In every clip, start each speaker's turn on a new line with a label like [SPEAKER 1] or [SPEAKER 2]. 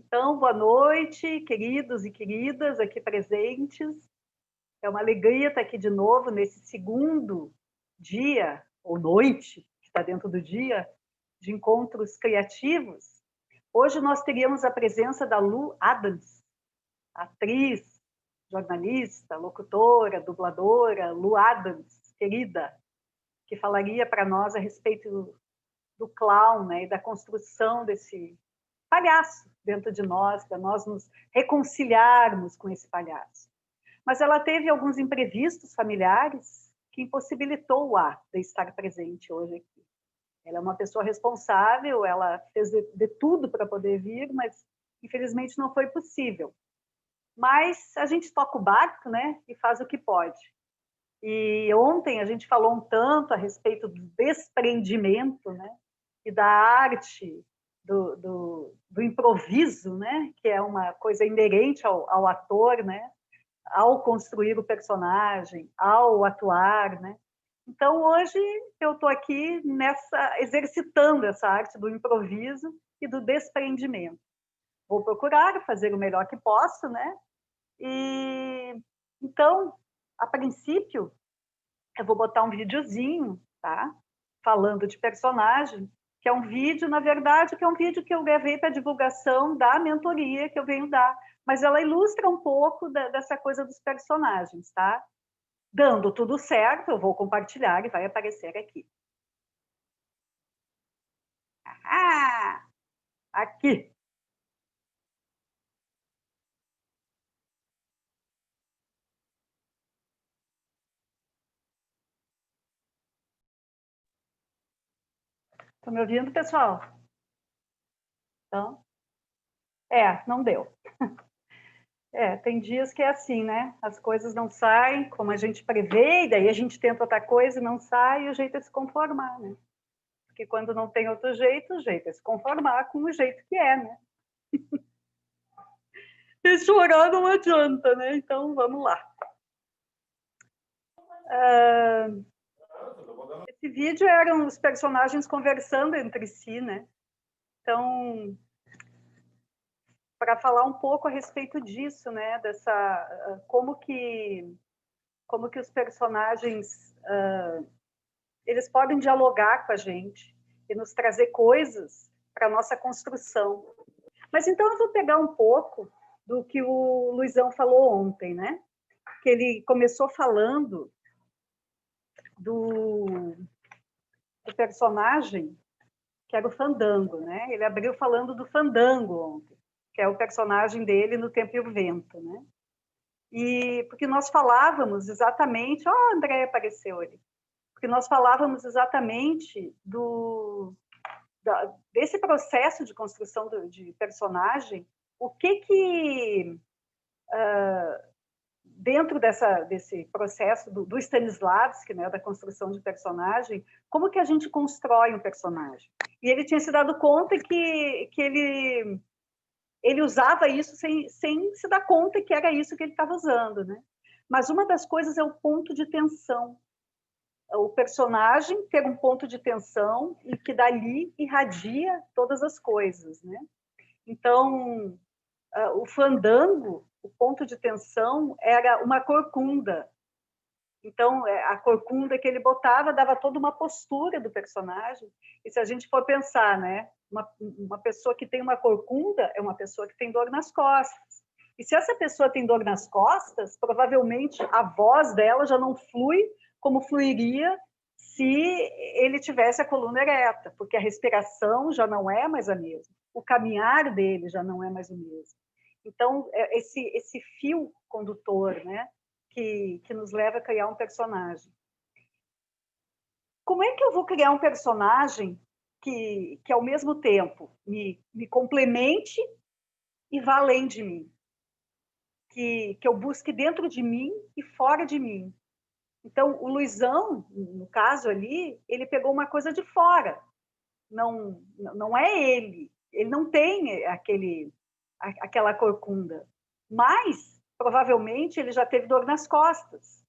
[SPEAKER 1] Então, boa noite, queridos e queridas aqui presentes. É uma alegria estar aqui de novo nesse segundo dia, ou noite, que está dentro do dia, de encontros criativos. Hoje nós teríamos a presença da Lu Adams, atriz, jornalista, locutora, dubladora, Lu Adams, querida, que falaria para nós a respeito do clown, né, e da construção desse palhaço dentro de nós, para nós nos reconciliarmos com esse palhaço. Mas ela teve alguns imprevistos familiares que impossibilitou-a de estar presente hoje aqui. Ela é uma pessoa responsável, ela fez de tudo para poder vir, mas infelizmente não foi possível. Mas a gente toca o barco, né, e faz o que pode. E ontem a gente falou um tanto a respeito do desprendimento, né, e da arte do improviso, né, que é uma coisa inerente ao ator, né, ao construir o personagem, ao atuar, né. Então hoje eu estou aqui exercitando essa arte do improviso e do desprendimento. Vou procurar fazer o melhor que posso, né. E então, a princípio, eu vou botar um videozinho, tá? Falando de personagem, que é um vídeo, na verdade, que é um vídeo que eu gravei para divulgação da mentoria que eu venho dar, mas ela ilustra um pouco dessa coisa dos personagens, tá? Dando tudo certo, eu vou compartilhar e vai aparecer aqui. Ah, aqui. Estão me ouvindo, pessoal? Então, não deu. Tem dias que é assim, né? As coisas não saem como a gente prevê, e daí a gente tenta outra coisa e não sai, e o jeito é se conformar, né? Porque quando não tem outro jeito, o jeito é se conformar com o jeito que é, né? E chorar não adianta, né? Então, vamos lá. Esse vídeo eram os personagens conversando entre si, né? Então, para falar um pouco a respeito disso, né? Como que os personagens eles podem dialogar com a gente e nos trazer coisas para a nossa construção. Mas então eu vou pegar um pouco do que o Luizão falou ontem, né? Que ele começou falando do personagem que era o Fandango, né? Ele abriu falando do Fandango ontem, que é o personagem dele no Tempo e o Vento, né? E porque nós falávamos exatamente, André apareceu ali, porque nós falávamos exatamente desse processo de construção de personagem, o que dentro desse processo do Stanislavski, né, da construção de personagem, como que a gente constrói um personagem. E ele tinha se dado conta que ele usava isso sem se dar conta que era isso que ele estava usando, né? Mas uma das coisas é o ponto de tensão. O personagem ter um ponto de tensão e que dali irradia todas as coisas, né? Então, o fandango, o ponto de tensão era uma corcunda. Então, a corcunda que ele botava dava toda uma postura do personagem. E se a gente for pensar, né, uma pessoa que tem uma corcunda é uma pessoa que tem dor nas costas. E se essa pessoa tem dor nas costas, provavelmente a voz dela já não flui como fluiria se ele tivesse a coluna ereta, porque a respiração já não é mais a mesma, o caminhar dele já não é mais o mesmo. Então, esse fio condutor, né, que nos leva a criar um personagem. Como é que eu vou criar um personagem que ao mesmo tempo me complemente e vá além de mim? Que eu busque dentro de mim e fora de mim. Então, o Luizão, no caso ali, ele pegou uma coisa de fora. Não é ele. Ele não tem aquela corcunda. Mas, provavelmente, ele já teve dor nas costas.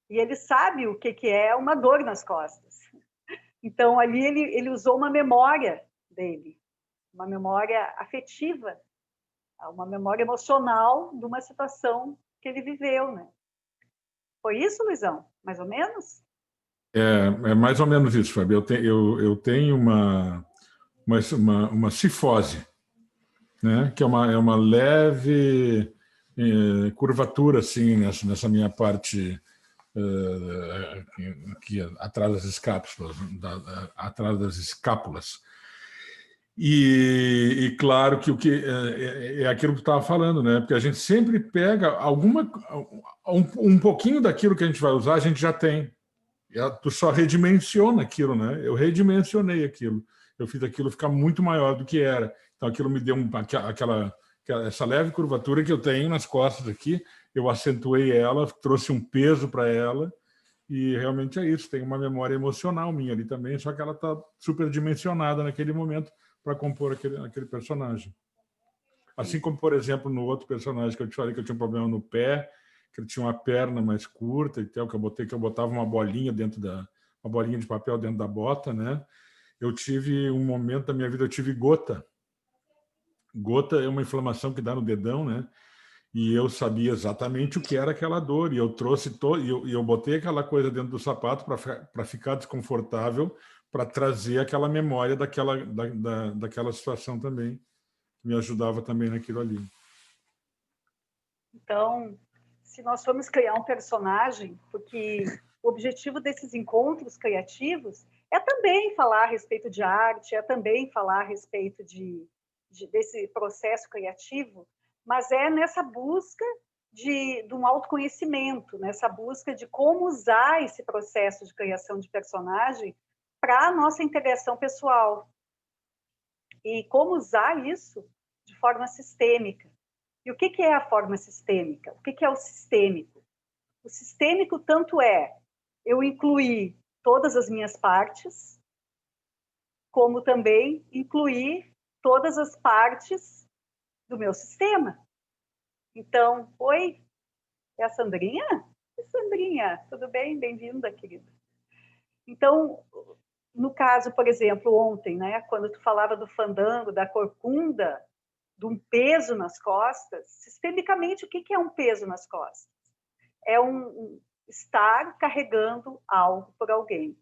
[SPEAKER 1] E ele sabe o que é uma dor nas costas. Então, ali ele usou uma memória dele, uma memória afetiva uma memória emocional de uma situação que ele viveu, né? Foi isso, Luizão? Mais ou menos?
[SPEAKER 2] É mais ou menos isso, Fábio. Eu tenho uma cifose, né? Que é uma leve curvatura assim nessa minha parte aqui atrás das escápulas, atrás das escápulas. E claro que o que é aquilo que tu estava falando, né? Porque a gente sempre pega um pouquinho daquilo que a gente vai usar, a gente já tem. Tu só redimensiona aquilo, né? Eu redimensionei aquilo. Eu fiz aquilo ficar muito maior do que era. Então aquilo me deu essa leve curvatura que eu tenho nas costas aqui. Eu acentuei ela, trouxe um peso para ela. E realmente é isso, tem uma memória emocional minha ali também, só que ela está superdimensionada naquele momento para compor aquele personagem. Assim como, por exemplo, no outro personagem que eu te falei que eu tinha um problema no pé, que ele tinha uma perna mais curta e tal, que eu botava uma bolinha uma bolinha de papel dentro da bota, né? Eu tive um momento da minha vida, eu tive gota. Gota é uma inflamação que dá no dedão, né? E eu sabia exatamente o que era aquela dor, e eu trouxe e eu botei aquela coisa dentro do sapato para ficar desconfortável, para trazer aquela memória daquela situação também, que me ajudava também naquilo ali.
[SPEAKER 1] Então, se nós formos criar um personagem, porque o objetivo desses encontros criativos é também falar a respeito de arte, é também falar a respeito desse processo criativo, mas é nessa busca de um autoconhecimento, nessa busca de como usar esse processo de criação de personagem para a nossa integração pessoal. E como usar isso de forma sistêmica. E o que é a forma sistêmica? O que é o sistêmico? O sistêmico tanto é eu incluir todas as minhas partes, como também incluir todas as partes do meu sistema. Então, oi, é a Sandrinha? Sandrinha, tudo bem? Bem-vinda, querida. Então, no caso, por exemplo, ontem, né, quando tu falava do fandango, da corcunda, de um peso nas costas, sistemicamente, o que é um peso nas costas? É estar carregando algo por alguém.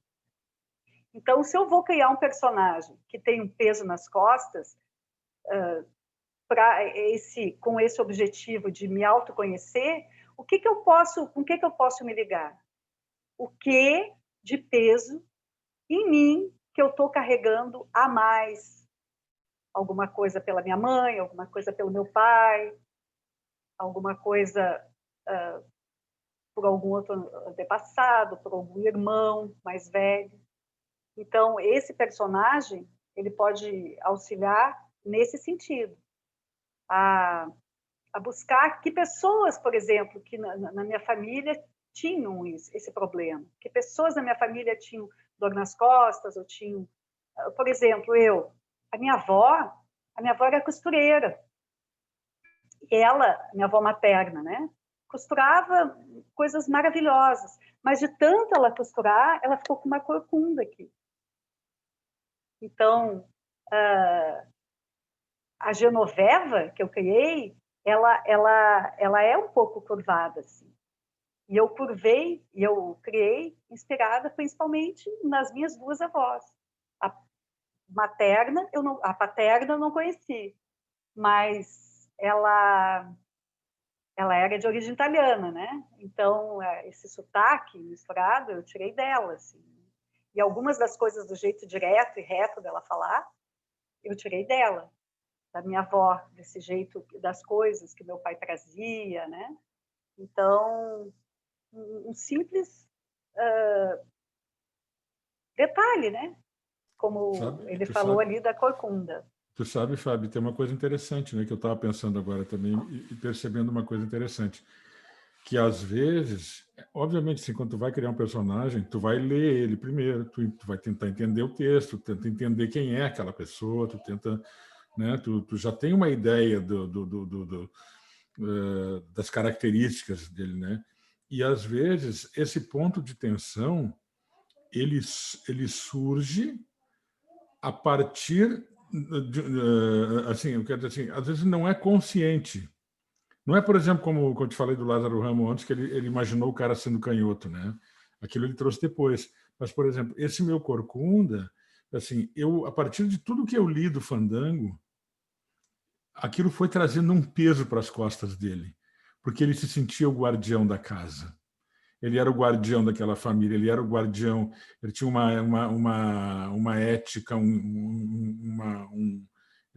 [SPEAKER 1] Então, se eu vou criar um personagem que tem um peso nas costas, com esse objetivo de me autoconhecer, com que eu posso me ligar? O que de peso em mim que eu estou carregando a mais? Alguma coisa pela minha mãe, alguma coisa pelo meu pai, alguma coisa por algum outro antepassado, por algum irmão mais velho. Então, esse personagem, ele pode auxiliar nesse sentido, a buscar que pessoas, por exemplo, que na minha família tinham esse problema, que pessoas na minha família tinham dor nas costas, ou tinham, por exemplo, a minha avó era costureira, e minha avó materna, né, costurava coisas maravilhosas, mas de tanto ela costurar, ela ficou com uma corcunda aqui. Então, a Genoveva que eu criei, ela é um pouco curvada, assim. E eu criei inspirada principalmente nas minhas duas avós. A materna, a paterna eu não conheci, mas ela era de origem italiana, né? Então, esse sotaque misturado, eu tirei dela, assim. E algumas das coisas do jeito direto e reto dela falar, eu tirei dela, da minha avó, desse jeito das coisas que meu pai trazia, né? Então, um simples detalhe, né? Como ele falou ali da corcunda.
[SPEAKER 2] Tu sabe, Fábio, tem uma coisa interessante, né, que eu estava pensando agora também e percebendo uma coisa interessante, que às vezes, obviamente, assim, quando tu vai criar um personagem, tu vai ler ele primeiro, tu vai tentar entender o texto, tenta entender quem é aquela pessoa, tu tenta, né, tu já tem uma ideia das características dele, né? E às vezes esse ponto de tensão ele surge a partir Assim, eu quero dizer assim, às vezes não é consciente. Não é, por exemplo, como eu te falei do Lázaro Ramos antes, que ele imaginou o cara sendo canhoto, né? Aquilo ele trouxe depois. Mas, por exemplo, esse meu corcunda, assim, a partir de tudo que eu li do Fandango, aquilo foi trazendo um peso para as costas dele, porque ele se sentia o guardião da casa. Ele era o guardião daquela família, ele era o guardião, ele tinha uma ética, ele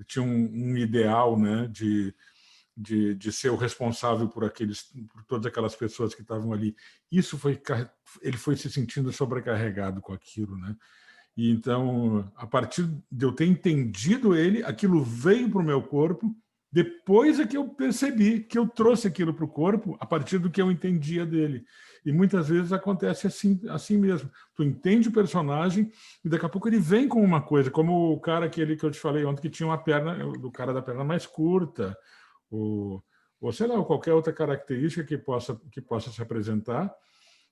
[SPEAKER 2] tinha um ideal, né, de ser o responsável por todas aquelas pessoas que estavam ali. Ele foi se sentindo sobrecarregado com aquilo, né? E então, a partir de eu ter entendido ele, aquilo veio para o meu corpo. Depois é que eu percebi que eu trouxe aquilo para o corpo a partir do que eu entendia dele. E muitas vezes acontece assim mesmo. Tu entende o personagem e daqui a pouco ele vem com uma coisa, como o cara que eu te falei ontem, que tinha uma perna, do cara da perna mais curta, ou sei lá, qualquer outra característica que possa se apresentar,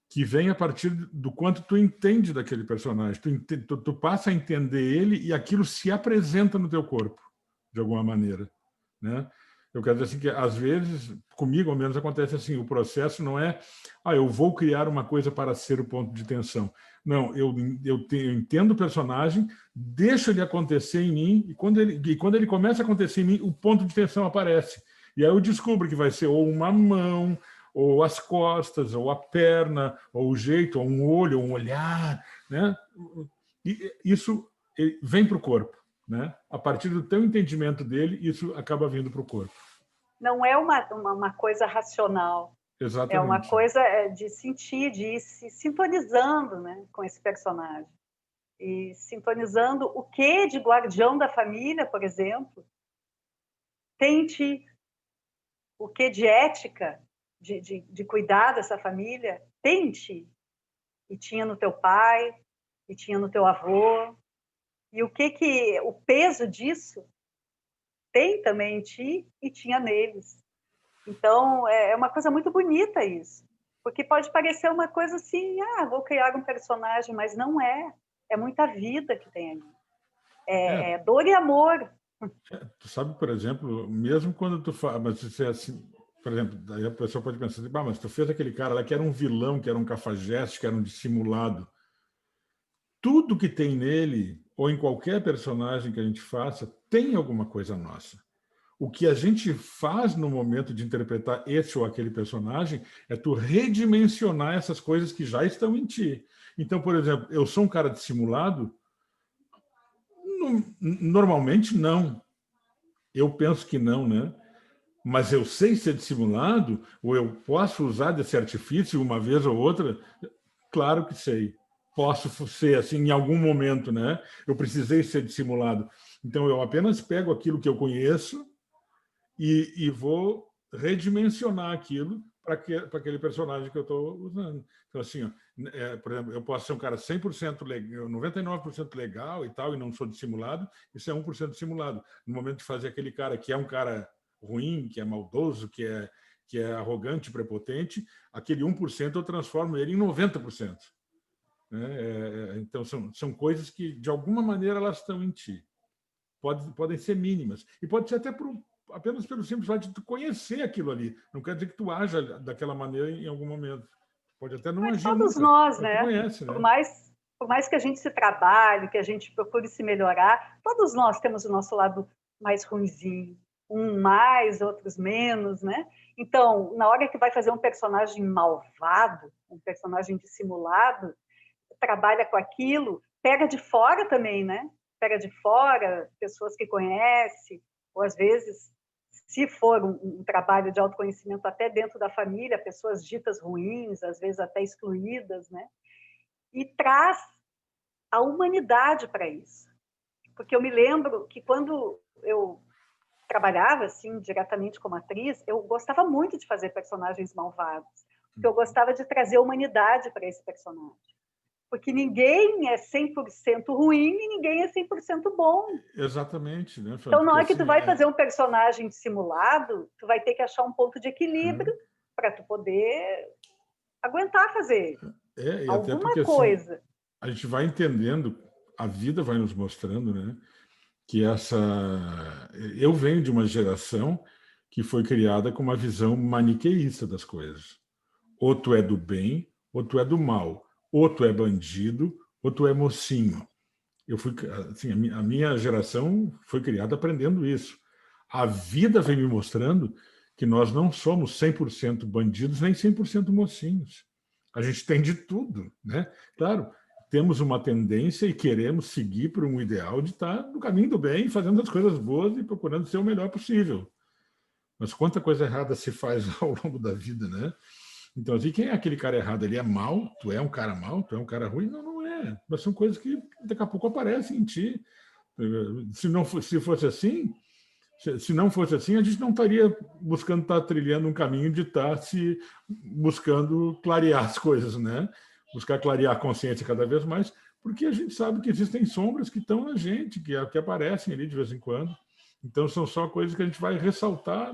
[SPEAKER 2] que vem a partir do quanto tu entende daquele personagem. Tu passa a entender ele e aquilo se apresenta no teu corpo, de alguma maneira, né? Eu quero dizer assim que, às vezes, comigo, ao menos, acontece assim, o processo não é eu vou criar uma coisa para ser o ponto de tensão. Não, eu entendo o personagem, deixo ele acontecer em mim, e quando ele começa a acontecer em mim, o ponto de tensão aparece. E aí eu descubro que vai ser ou uma mão, ou as costas, ou a perna, ou o jeito, ou um olho, ou um olhar, né? E isso vem para o corpo, né? A partir do teu entendimento dele, isso acaba vindo para o corpo.
[SPEAKER 1] Não é uma coisa racional.
[SPEAKER 2] Exatamente.
[SPEAKER 1] É uma coisa de sentir, de ir se sintonizando, né, com esse personagem. E sintonizando o que de guardião da família, por exemplo, tem em ti. O que de ética, de cuidar dessa família, tem em ti. E tinha no teu pai, e tinha no teu avô. E o peso disso tem também em ti e tinha neles. Então, é uma coisa muito bonita isso. Porque pode parecer uma coisa assim, vou criar um personagem, mas não é. É muita vida que tem ali. É dor e amor.
[SPEAKER 2] Tu sabe, por exemplo, mesmo quando tu fala, mas você assim, por exemplo, daí a pessoa pode pensar assim, mas tu fez aquele cara lá que era um vilão, que era um cafajeste, que era um dissimulado. Tudo que tem nele, ou em qualquer personagem que a gente faça, tem alguma coisa nossa. O que a gente faz no momento de interpretar esse ou aquele personagem é tu redimensionar essas coisas que já estão em ti. Então, por exemplo, eu sou um cara dissimulado? Normalmente não. Eu penso que não, né? Mas eu sei ser dissimulado, ou eu posso usar desse artifício uma vez ou outra? Claro que sei. Posso ser assim em algum momento, né? Eu precisei ser dissimulado. Então, eu apenas pego aquilo que eu conheço e vou redimensionar aquilo para aquele personagem que eu estou usando. Então, assim, por exemplo, eu posso ser um cara 100% legal, 99% legal e tal, e não sou dissimulado, isso é 1% dissimulado. No momento de fazer aquele cara que é um cara ruim, que é maldoso, que é arrogante, prepotente, aquele 1% eu transformo ele em 90%. Né? Então, são coisas que, de alguma maneira, elas estão em ti. Podem ser mínimas. E pode ser até apenas pelo simples fato de tu conhecer aquilo ali. Não quer dizer que tu haja daquela maneira em algum momento. Pode até não
[SPEAKER 1] Mas
[SPEAKER 2] agir
[SPEAKER 1] todos
[SPEAKER 2] nunca,
[SPEAKER 1] nós,
[SPEAKER 2] mas tu
[SPEAKER 1] né?
[SPEAKER 2] conhece,
[SPEAKER 1] Por
[SPEAKER 2] né?
[SPEAKER 1] mais que a gente se trabalhe, que a gente procure se melhorar, todos nós temos o nosso lado mais ruinzinho. Um mais, outros menos, né? Então, na hora que vai fazer um personagem malvado, um personagem dissimulado, trabalha com aquilo, pega de fora também, né? Pega de fora pessoas que conhece, ou às vezes, se for um trabalho de autoconhecimento até dentro da família, pessoas ditas ruins, às vezes até excluídas, né? E traz a humanidade para isso. Porque eu me lembro que quando eu trabalhava assim diretamente como atriz, eu gostava muito de fazer personagens malvados, porque eu gostava de trazer humanidade para esse personagem. Porque ninguém é 100% ruim e ninguém é 100% bom.
[SPEAKER 2] Exatamente, né?
[SPEAKER 1] Então, na hora que tu vai fazer um personagem dissimulado, tu vai ter que achar um ponto de equilíbrio para tu poder aguentar fazer
[SPEAKER 2] e até
[SPEAKER 1] alguma
[SPEAKER 2] porque assim,
[SPEAKER 1] coisa.
[SPEAKER 2] a gente vai entendendo, a vida vai nos mostrando, né? que eu venho de uma geração que foi criada com uma visão maniqueísta das coisas. Ou tu é do bem, ou tu é do mal. Ou tu é bandido, ou tu é mocinho. Assim, a minha geração foi criada aprendendo isso. A vida vem me mostrando que nós não somos 100% bandidos nem 100% mocinhos. A gente tem de tudo, né? Claro, temos uma tendência e queremos seguir por um ideal de estar no caminho do bem, fazendo as coisas boas e procurando ser o melhor possível. Mas quanta coisa errada se faz ao longo da vida, né? Então, assim, quem é aquele cara errado? Ele é mau? Tu é um cara mau? Tu é um cara ruim? Não, não é. Mas são coisas que daqui a pouco aparecem em ti. Se fosse assim, se não fosse assim, a gente não estaria buscando estar trilhando um caminho de estar se buscando clarear as coisas, né? Buscar clarear a consciência cada vez mais, porque a gente sabe que existem sombras que estão na gente, que aparecem ali de vez em quando. Então, são só coisas que a gente vai ressaltar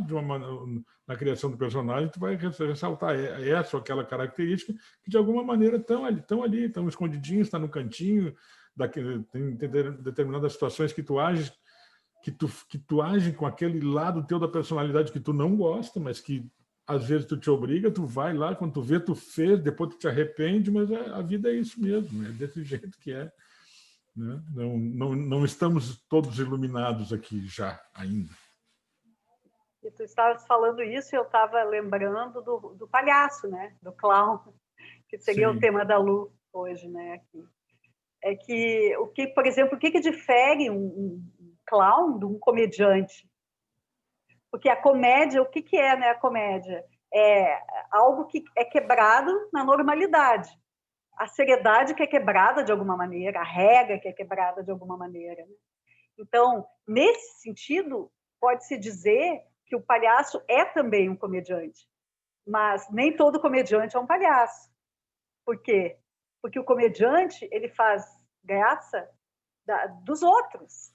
[SPEAKER 2] na criação do personagem, a gente vai ressaltar essa ou aquela característica que, de alguma maneira, estão ali, estão escondidinhos, estão no cantinho, tem determinadas situações que tu ages que tu age com aquele lado teu da personalidade que tu não gosta, mas que às vezes tu te obriga, tu vai lá, quando tu vê, tu fez, depois tu te arrepende, mas a vida é isso mesmo, é desse jeito que é. Né? Não estamos todos iluminados aqui já, ainda.
[SPEAKER 1] E tu estavas falando isso e eu estava lembrando do palhaço, né? Do clown, que seria Sim. O tema da Lu hoje, né? Aqui. É que, por exemplo, o que difere um clown de um comediante? Porque a comédia, o que é, né, a comédia? É algo que é quebrado na normalidade. A seriedade que é quebrada de alguma maneira, a regra que é quebrada de alguma maneira. Então, nesse sentido, pode-se dizer que o palhaço é também um comediante. Mas nem todo comediante é um palhaço. Por quê? Porque o comediante, ele faz graça dos outros,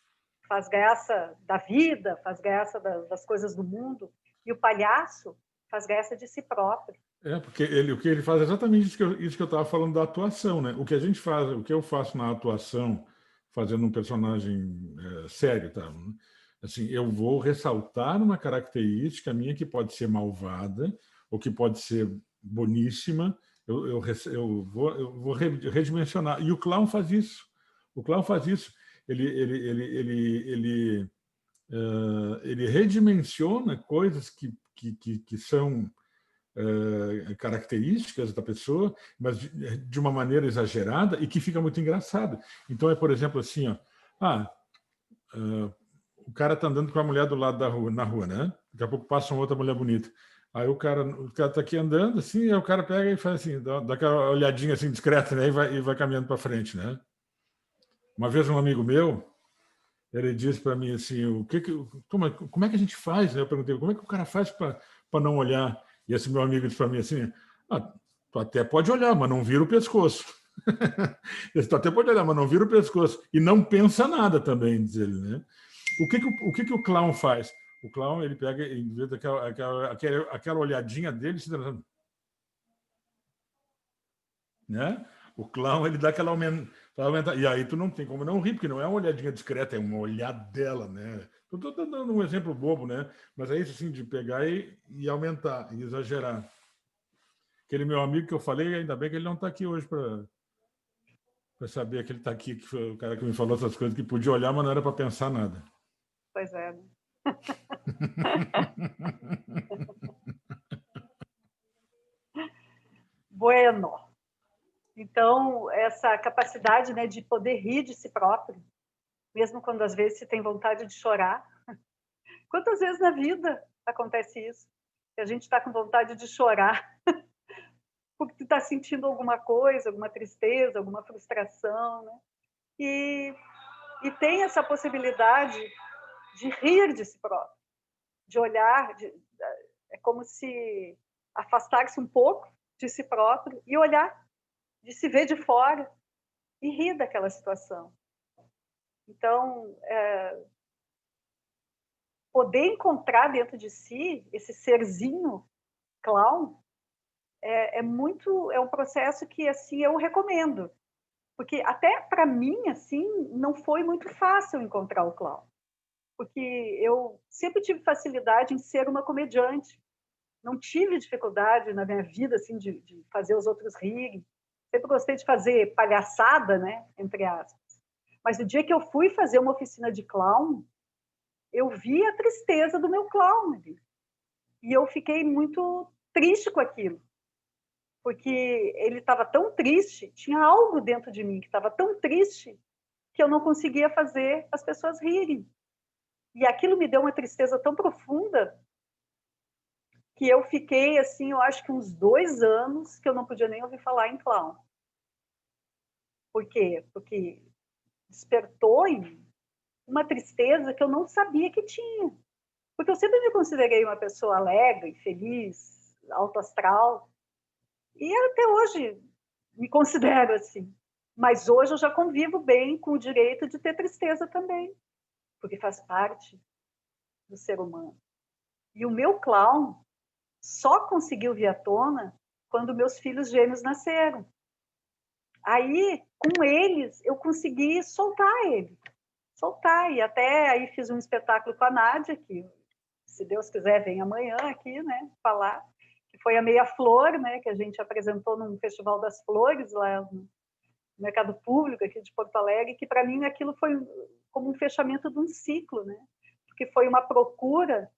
[SPEAKER 1] faz graça da vida, faz graça das coisas do mundo, e o palhaço faz graça de si próprio.
[SPEAKER 2] Porque o que ele faz é exatamente isso que eu estava falando da atuação, né? O que a gente faz, o que eu faço na atuação, fazendo um personagem sério, tá? Assim, eu vou ressaltar uma característica minha que pode ser malvada ou que pode ser boníssima. Eu vou redimensionar. E o clown faz isso. O clown faz isso. Ele redimensiona coisas que são características da pessoa, mas de uma maneira exagerada e que fica muito engraçado. Então, por exemplo, assim, ó, o cara está andando com a mulher do lado na rua, né? Daqui a pouco passa uma outra mulher bonita. Aí o cara está aqui andando, assim, aí o cara pega e faz assim, dá aquela olhadinha assim discreta, né? E vai caminhando para frente, né? Uma vez um amigo meu, ele disse para mim assim, como é que a gente faz? Né? Eu perguntei, como é que o cara faz para não olhar? E esse meu amigo disse para mim assim, tu até pode olhar, mas não vira o pescoço. Tu até pode olhar, mas não vira o pescoço. E não pensa nada também, diz ele, né? O que o clown faz? O clown, ele pega, em vez aquela olhadinha dele, né? O clown, ele dá aquela aumentada. E aí tu não tem como não rir, porque não é uma olhadinha discreta, é uma olhadela, né? Estou dando um exemplo bobo, né? Mas é isso, assim, de pegar e aumentar, e exagerar. Aquele meu amigo que eu falei, ainda bem que ele não está aqui hoje para saber que ele está aqui, que foi o cara que me falou essas coisas, que podia olhar, mas não era para pensar nada.
[SPEAKER 1] Pois é. Bueno. Então, essa capacidade, né, de poder rir de si próprio, mesmo quando às vezes se tem vontade de chorar. Quantas vezes na vida acontece isso? Que a gente está com vontade de chorar porque tu está sentindo alguma coisa, alguma tristeza, alguma frustração, né? E tem essa possibilidade de rir de si próprio, de olhar, é como se afastar-se um pouco de si próprio e olhar, de se ver de fora e rir daquela situação. Então, poder encontrar dentro de si esse serzinho clown é um processo que assim eu recomendo. Porque até para mim, assim, não foi muito fácil encontrar o clown. Porque eu sempre tive facilidade em ser uma comediante. Não tive dificuldade na minha vida, assim, de fazer os outros rirem. Sempre gostei de fazer palhaçada, né, entre aspas. Mas o dia que eu fui fazer uma oficina de clown, eu vi a tristeza do meu clown ali. E eu fiquei muito triste com aquilo. Porque ele estava tão triste, tinha algo dentro de mim que estava tão triste que eu não conseguia fazer as pessoas rirem. E aquilo me deu uma tristeza tão profunda que eu fiquei, assim, eu acho que uns 2 anos que eu não podia nem ouvir falar em clown. Por quê? Porque despertou em mim uma tristeza que eu não sabia que tinha. Porque eu sempre me considerei uma pessoa alegre, feliz, alto astral. E até hoje me considero assim. Mas hoje eu já convivo bem com o direito de ter tristeza também, porque faz parte do ser humano. E o meu clown só conseguiu vir à tona quando meus filhos gêmeos nasceram. Aí, com eles, eu consegui soltar ele. Soltar. E até aí fiz um espetáculo com a Nádia, que, se Deus quiser, vem amanhã aqui, né, falar, que foi a Meia Flor, né, que a gente apresentou num Festival das Flores, lá no Mercado Público, aqui de Porto Alegre, que para mim aquilo foi como um fechamento de um ciclo, né, porque foi uma procura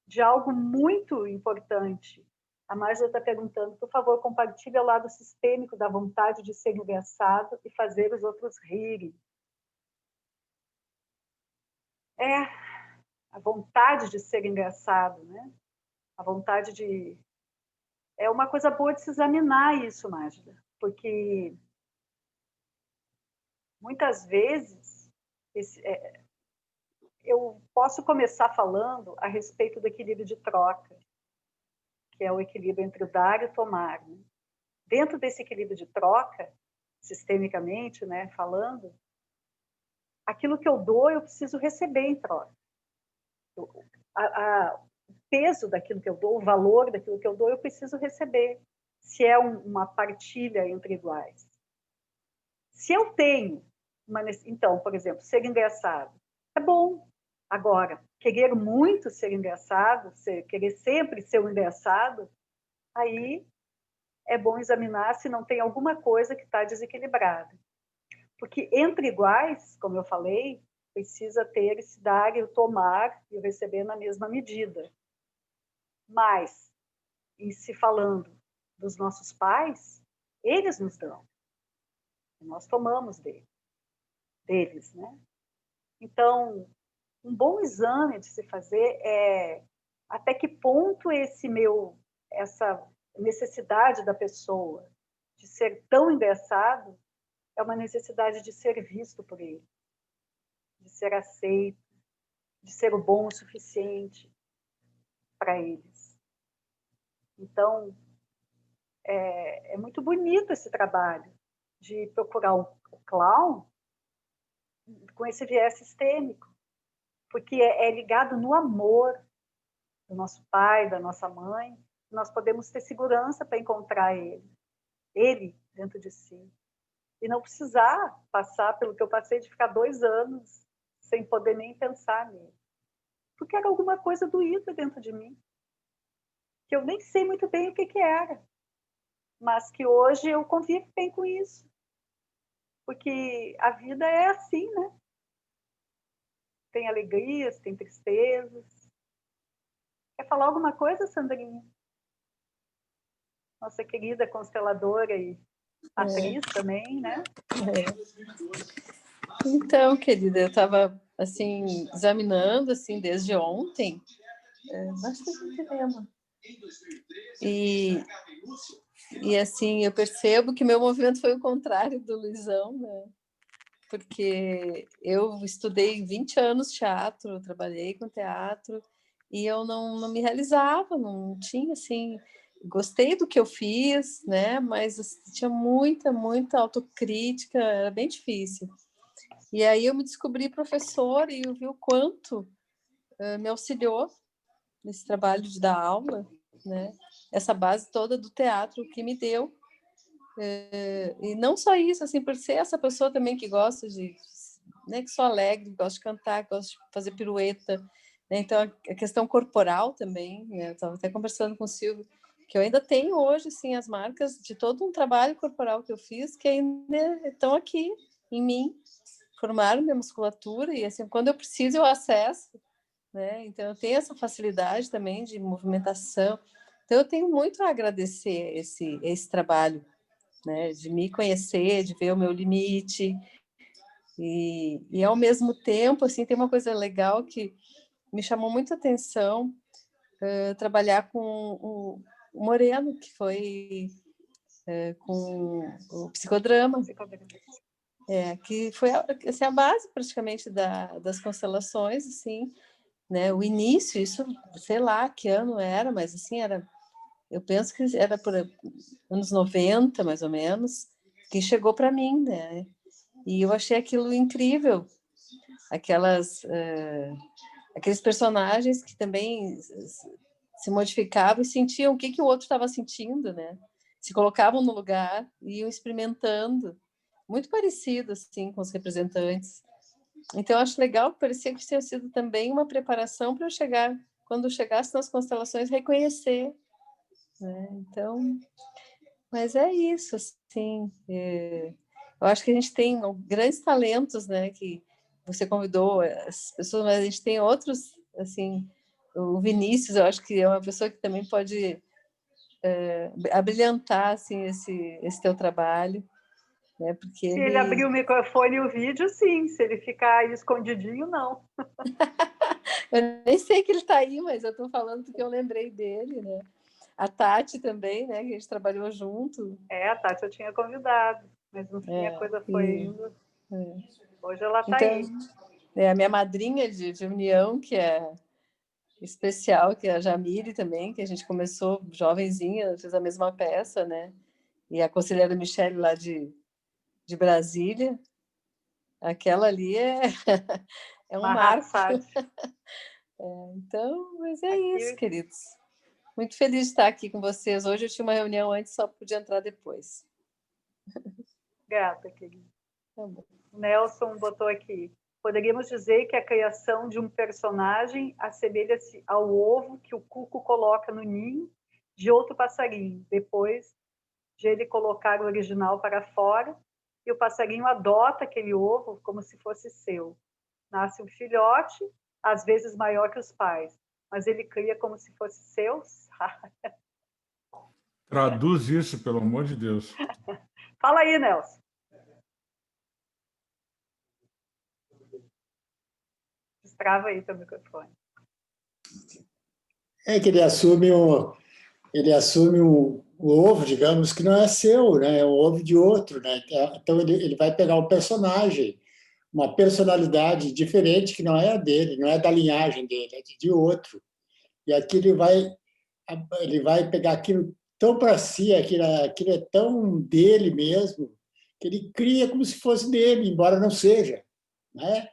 [SPEAKER 1] de algo muito importante. A Márcia está perguntando, por favor, compartilhe o lado sistêmico da vontade de ser engraçado e fazer os outros rirem. É, a vontade de ser engraçado, né? A vontade de... É uma coisa boa de se examinar isso, Mágida, porque muitas vezes eu posso começar falando a respeito do equilíbrio de troca, que é o equilíbrio entre o dar e o tomar. Né? Dentro desse equilíbrio de troca, sistemicamente, né, falando, aquilo que eu dou, eu preciso receber em troca. O peso daquilo que eu dou, o valor daquilo que eu dou, eu preciso receber, se é uma partilha entre iguais. Se eu tenho então, por exemplo, ser engraçado, é bom. Agora, querer muito ser engraçado, querer sempre ser um engraçado, aí é bom examinar se não tem alguma coisa que está desequilibrada. Porque entre iguais, como eu falei, precisa ter esse dar e o tomar e o receber na mesma medida. Mas, em se falando dos nossos pais, eles nos dão. Nós tomamos deles, né? Então, um bom exame de se fazer é até que ponto essa necessidade da pessoa de ser tão engraçado é uma necessidade de ser visto por ele, de ser aceito, de ser o bom o suficiente para eles. Então, é muito bonito esse trabalho de procurar o clown com esse viés sistêmico, porque é ligado no amor do nosso pai, da nossa mãe, nós podemos ter segurança para encontrar ele dentro de si. E não precisar passar pelo que eu passei de ficar 2 anos sem poder nem pensar nele. Porque era alguma coisa doída dentro de mim, que eu nem sei muito bem o que era, mas que hoje eu convivo bem com isso. Porque a vida é assim, né? Tem alegrias, tem tristezas. Quer falar alguma coisa, Sandrinha? Nossa querida consteladora e atriz também, né?
[SPEAKER 3] Então, querida, eu estava assim examinando assim desde ontem, bastante tema. E assim eu percebo que meu movimento foi o contrário do Luizão, né? Porque eu estudei 20 anos teatro, trabalhei com teatro e eu não me realizava, não tinha assim, gostei do que eu fiz, né? Mas tinha muita autocrítica, era bem difícil. E aí eu me descobri professora e eu vi o quanto me auxiliou nesse trabalho de dar aula, né? Essa base toda do teatro que me deu E não só isso, assim, por ser essa pessoa também que gosta de, né, que sou alegre, gosto de cantar, gosto de fazer pirueta, né? Então a questão corporal também, né? Estava até conversando com o Silvio, que eu ainda tenho hoje, assim, as marcas de todo um trabalho corporal que eu fiz, que ainda estão aqui em mim, formaram minha musculatura, e assim, quando eu preciso, eu acesso, né? Então eu tenho essa facilidade também de movimentação. Então eu tenho muito a agradecer esse trabalho, né? De me conhecer, de ver o meu limite, e ao mesmo tempo, assim, tem uma coisa legal que me chamou muita atenção, trabalhar com o Moreno, que foi com o psicodrama, que foi assim, a base praticamente das constelações, assim, né? O início, isso, sei lá que ano era, mas assim, eu penso que era por anos 90, mais ou menos, que chegou para mim, né? E eu achei aquilo incrível, aqueles personagens que também se modificavam e sentiam o que o outro estava sentindo, né? Se colocavam no lugar e iam experimentando, muito parecido assim com os representantes. Então eu acho legal, parecia que tinha sido também uma preparação para eu chegar, quando eu chegasse nas constelações, reconhecer, né? Então, mas é isso, assim. Eu acho que a gente tem grandes talentos, né? Que você convidou as pessoas, mas a gente tem outros, assim. O Vinícius, eu acho que é uma pessoa que também pode abrilhantar, assim, esse teu trabalho, né? Porque
[SPEAKER 1] se ele abrir o microfone e o vídeo, sim. Se ele ficar aí escondidinho, não.
[SPEAKER 3] Eu nem sei que ele está aí, mas eu estou falando porque eu lembrei dele, né? A Tati também, né? Que a gente trabalhou junto.
[SPEAKER 1] A Tati eu tinha convidado, mas no fim a coisa foi indo. Hoje ela está
[SPEAKER 3] então,
[SPEAKER 1] aí.
[SPEAKER 3] A minha madrinha de união, que é especial, que é a Jamile também, que a gente começou jovenzinha, fez a mesma peça, né? E a conselheira Michele lá de Brasília, aquela ali é um marco. Então, mas é aqui... isso, queridos. Muito feliz de estar aqui com vocês. Hoje eu tinha uma reunião antes, só podia entrar depois.
[SPEAKER 1] Grata, querida. Tá bom. Nelson botou aqui. Poderíamos dizer que a criação de um personagem assemelha-se ao ovo que o cuco coloca no ninho de outro passarinho, depois de ele colocar o original para fora, e o passarinho adota aquele ovo como se fosse seu. Nasce um filhote, às vezes maior que os pais, mas ele cria como se fosse seu.
[SPEAKER 2] Traduz isso, pelo amor de Deus.
[SPEAKER 1] Fala aí, Nelson. Destrava aí teu microfone.
[SPEAKER 4] Que ele assume um ovo, digamos, que não é seu, né? É um ovo de outro, né? Então ele vai pegar um personagem, uma personalidade diferente que não é a dele, não é da linhagem dele, é de outro. E aqui ele vai pegar aquilo tão para si, aquilo é tão dele mesmo, que ele cria como se fosse dele, embora não seja, né?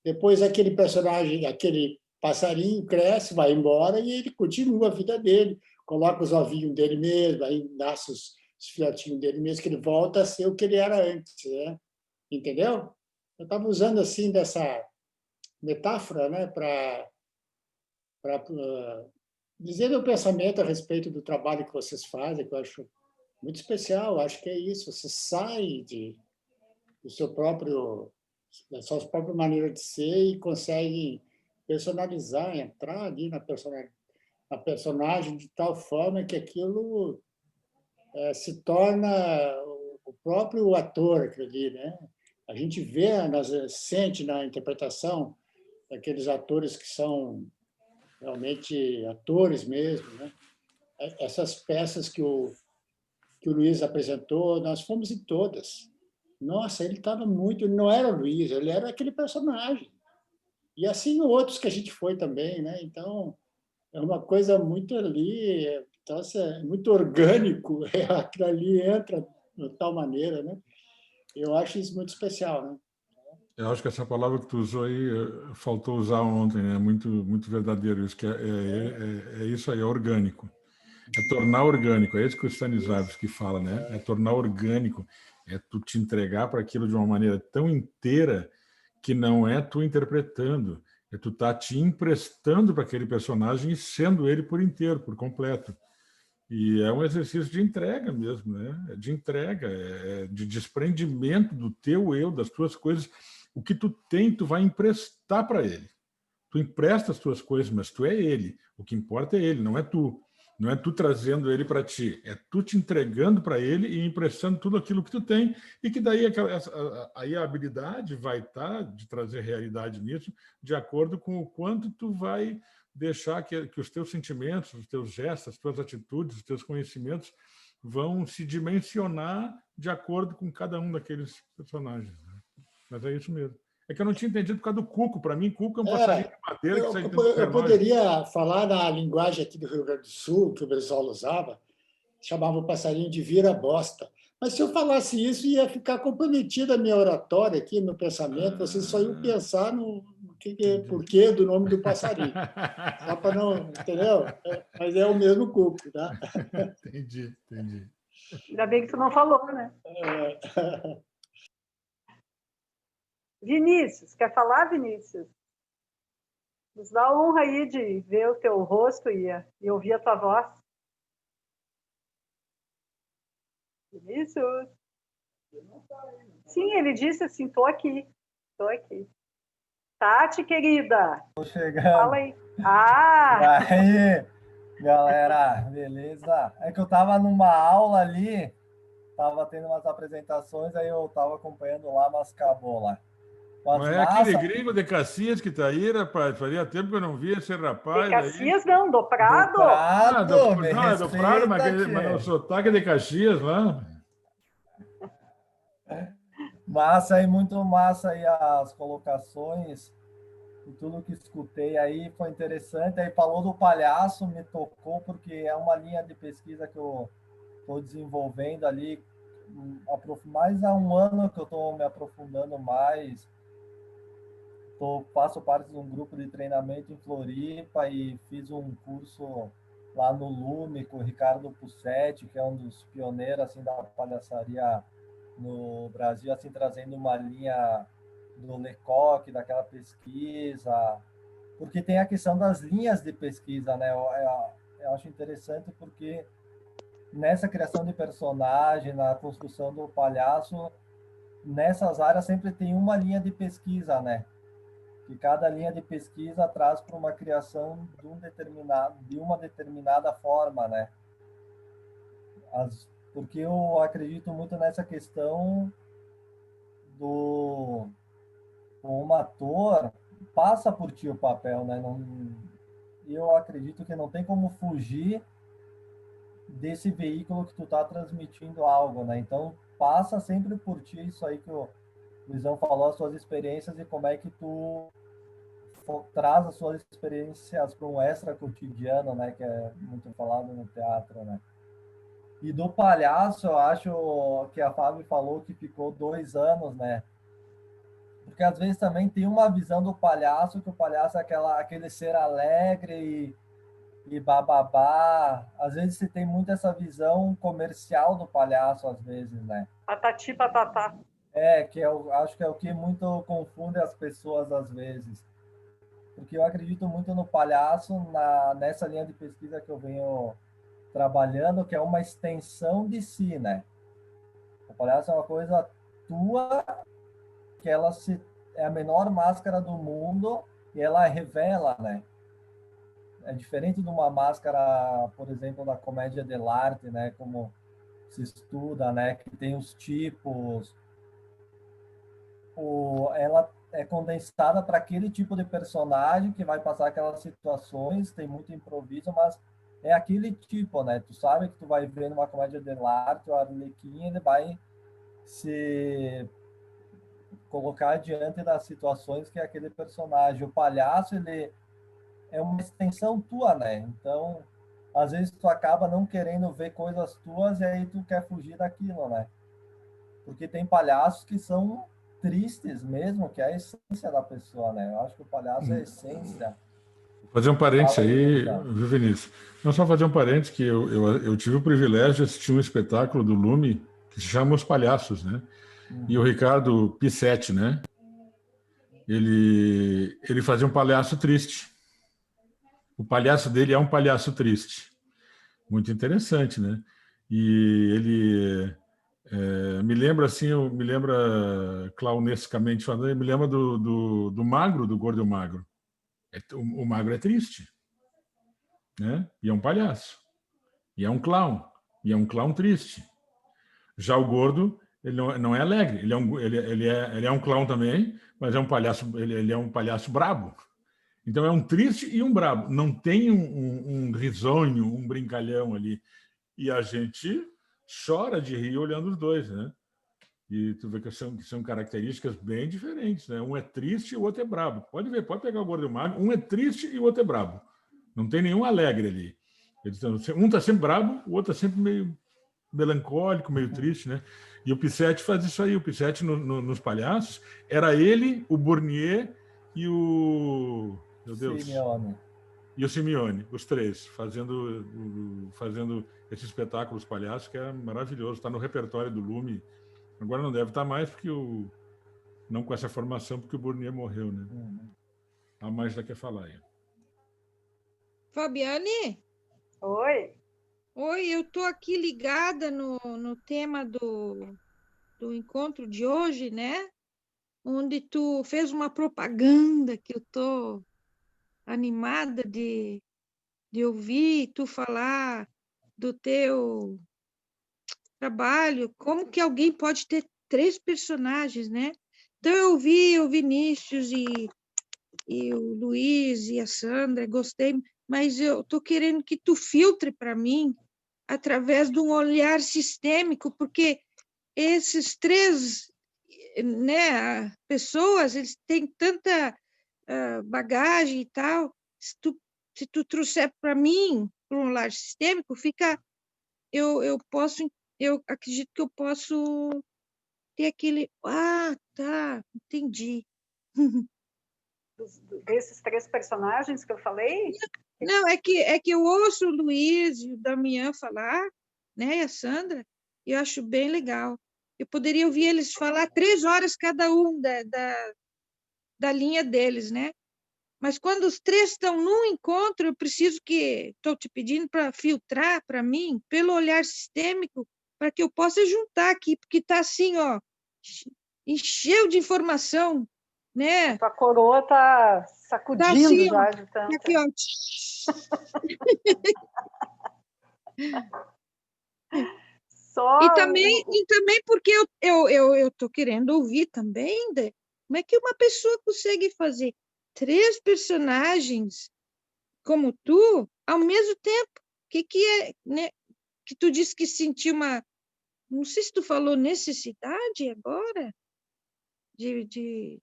[SPEAKER 4] Depois aquele personagem, aquele passarinho cresce, vai embora e ele continua a vida dele, coloca os ovinhos dele mesmo, aí nasce os filhotinhos dele mesmo, que ele volta a ser o que ele era antes, né? Entendeu? Eu estava usando assim dessa metáfora, né, para dizer meu pensamento a respeito do trabalho que vocês fazem, que eu acho muito especial. Eu acho que é isso, você sai do seu próprio, da sua própria maneira de ser e consegue personalizar, entrar ali na personagem de tal forma que aquilo se torna o próprio ator, aquilo ali, né? A gente vê, sente na interpretação daqueles atores que são realmente atores mesmo, né? Essas peças que o Luiz apresentou, nós fomos em todas. Nossa, ele estava muito... Ele não era o Luiz, ele era aquele personagem. E assim outros que a gente foi também, né? Então, é uma coisa muito ali, então, é muito orgânico, aquilo ali entra de tal maneira, né? Eu acho isso muito especial, né?
[SPEAKER 2] Eu acho que essa palavra que tu usou aí, faltou usar ontem, né? Muito verdadeiro isso, que é isso aí, é orgânico. É tornar orgânico, é isso que o Stanislavski fala, né? É tornar orgânico, é tu te entregar para aquilo de uma maneira tão inteira que não é tu interpretando, é tu tá te emprestando para aquele personagem e sendo ele por inteiro, por completo. E é um exercício de entrega mesmo, né? É de entrega, é de desprendimento do teu eu, das tuas coisas. O que tu tem, tu vai emprestar para ele. Tu empresta as tuas coisas, mas tu é ele. O que importa é ele, não é tu. Não é tu trazendo ele para ti, é tu te entregando para ele e emprestando tudo aquilo que tu tem, e que daí aí a habilidade vai estar de trazer realidade nisso, de acordo com o quanto tu vai deixar que os teus sentimentos, os teus gestos, as tuas atitudes, os teus conhecimentos vão se dimensionar de acordo com cada um daqueles personagens. Né? Mas é isso mesmo. É que eu não tinha entendido por causa do cuco. Para mim, cuco é um passarinho de madeira que sai de dentro do
[SPEAKER 4] Eu
[SPEAKER 2] personagem.
[SPEAKER 4] poderia falar na linguagem aqui do Rio Grande do Sul, que o pessoal usava, chamava o passarinho de vira-bosta. Mas se eu falasse isso, ia ficar comprometida a minha oratória aqui, meu pensamento, vocês só iam pensar no porquê do nome do passarinho. Só para não... Entendeu? Mas é o mesmo cuco, tá?
[SPEAKER 2] Entendi.
[SPEAKER 1] Ainda bem que tu não falou, né? Vinícius, quer falar, Vinícius? Nos dá a honra aí de ver o teu rosto e ouvir a tua voz. Vinícius? Sim, ele disse assim, estou aqui. Tati, querida.
[SPEAKER 5] Tô chegando.
[SPEAKER 1] Fala aí. Ah!
[SPEAKER 5] Aí, galera, beleza? É que eu tava numa aula ali, tava tendo umas apresentações, aí eu tava acompanhando lá, mas acabou lá.
[SPEAKER 2] Mas é aquele gringo de Caxias que tá aí, rapaz. Fazia tempo que eu não via esse rapaz.
[SPEAKER 1] De Caxias, aí. Não, do Prado.
[SPEAKER 5] Do Prado,
[SPEAKER 2] não, é do Prado, mas o sotaque de Caxias lá.
[SPEAKER 5] Massa aí, muito massa aí as colocações e tudo que escutei aí foi interessante. Aí falou do palhaço, me tocou, porque é uma linha de pesquisa que eu estou desenvolvendo ali, mais há um ano que eu estou me aprofundando mais. Faço parte de um grupo de treinamento em Floripa e fiz um curso lá no Lume com o Ricardo Pussetti, que é um dos pioneiros assim, da palhaçaria no Brasil, assim, trazendo uma linha do Lecoq, daquela pesquisa, porque tem a questão das linhas de pesquisa, né? Eu acho interessante porque nessa criação de personagem, na construção do palhaço, nessas áreas sempre tem uma linha de pesquisa, né? Que cada linha de pesquisa traz para uma criação de uma determinada forma, né? Porque eu acredito muito nessa questão do um ator passa por ti o papel, né? Eu acredito que não tem como fugir desse veículo que tu tá transmitindo algo, né? Então passa sempre por ti isso aí que o Luizão falou, as suas experiências e como é que tu traz as suas experiências para um extra cotidiano, né? Que é muito falado no teatro, né? E do palhaço, eu acho que a Fábio falou que ficou 2 anos, né? Porque às vezes também tem uma visão do palhaço, que o palhaço é aquele ser alegre e bababá. Às vezes se tem muito essa visão comercial do palhaço, às vezes, né?
[SPEAKER 1] Patati, patatá.
[SPEAKER 5] Que eu acho que é o que muito confunde as pessoas às vezes. Porque eu acredito muito no palhaço, nessa linha de pesquisa que eu venho trabalhando, que é uma extensão de si, né? O palhaço é uma coisa tua, que é a menor máscara do mundo e ela revela, né? É diferente de uma máscara, por exemplo, da comédia dell'arte, né? Como se estuda, né? Que tem os tipos. Ela é condensada para aquele tipo de personagem que vai passar aquelas situações, tem muito improviso, mas é aquele tipo, né? Tu sabe que tu vai ver numa comédia dell'arte, o Arlequim, ele vai se colocar diante das situações que é aquele personagem. O palhaço, ele é uma extensão tua, né? Então, às vezes tu acaba não querendo ver coisas tuas e aí tu quer fugir daquilo, né? Porque tem palhaços que são tristes mesmo, que é a essência da pessoa, né? Eu acho que o palhaço é a essência.
[SPEAKER 2] Fazer um parênteses aí,
[SPEAKER 5] Fala aí,
[SPEAKER 2] viu, Vinícius? Não só fazer um parênteses, que eu tive o privilégio de assistir um espetáculo do Lume que se chama Os Palhaços, né? E o Ricardo Pissetti, né? Ele fazia um palhaço triste. O palhaço dele é um palhaço triste. Muito interessante, né? E ele me lembra assim, me lembra clownescamente falando, me lembra do magro, do gordo e o magro. O magro é triste, né? E é um palhaço. E é um clown. E é um clown triste. Já o gordo, ele não é alegre. Ele é um clown também, mas é um palhaço. Ele é um palhaço brabo. Então é um triste e um brabo. Não tem um risonho, um brincalhão ali. E a gente chora de rir olhando os dois, né? E tu vê que são características bem diferentes, né? Um é triste e o outro é brabo. Pode ver, pode pegar o gordo e o magro. Um é triste e o outro é brabo. Não tem nenhum alegre ali. Um está sempre brabo, o outro está sempre meio melancólico, meio triste, né? E o Pissetti faz isso aí. O Pissetti nos Palhaços era ele, o Bournier e o... Meu Deus.
[SPEAKER 5] Simeone.
[SPEAKER 2] E o Simeone, os três, fazendo esse espetáculo Os Palhaços, que é maravilhoso. Está no repertório do Lume. Agora não deve estar mais, porque não com essa formação, porque o Bournier morreu, né? A Magda quer falar aí.
[SPEAKER 6] Fabiane?
[SPEAKER 1] Oi.
[SPEAKER 6] Oi, eu estou aqui ligada no tema do encontro de hoje, né? Onde tu fez uma propaganda que eu estou animada de ouvir tu falar do teu trabalho, como que alguém pode ter 3 personagens, né? Então eu ouvi o Vinícius e o Luiz e a Sandra, gostei, mas eu estou querendo que tu filtre para mim através de um olhar sistêmico, porque esses 3, né, pessoas, eles têm tanta bagagem e tal, se tu trouxer para mim, para um olhar sistêmico, fica, eu acredito que eu posso ter aquele, tá, entendi.
[SPEAKER 1] Desses 3 personagens que eu falei?
[SPEAKER 6] Não, é que eu ouço o Luiz e o Damião falar, né, e a Sandra, e eu acho bem legal. Eu poderia ouvir eles falar 3 horas cada um da linha deles, né? Mas quando os 3 estão num encontro, eu preciso estou te pedindo para filtrar para mim, pelo olhar sistêmico, para que eu possa juntar aqui, porque está assim, ó, encheu de informação, né?
[SPEAKER 1] A tua coroa está sacudindo
[SPEAKER 6] Tá assim,
[SPEAKER 1] já de tanto.
[SPEAKER 6] aqui, ó. E também porque eu tô querendo ouvir também, como é que uma pessoa consegue fazer 3 personagens como tu ao mesmo tempo? Que é, né? Que tu disse que sentiu não sei se tu falou necessidade agora de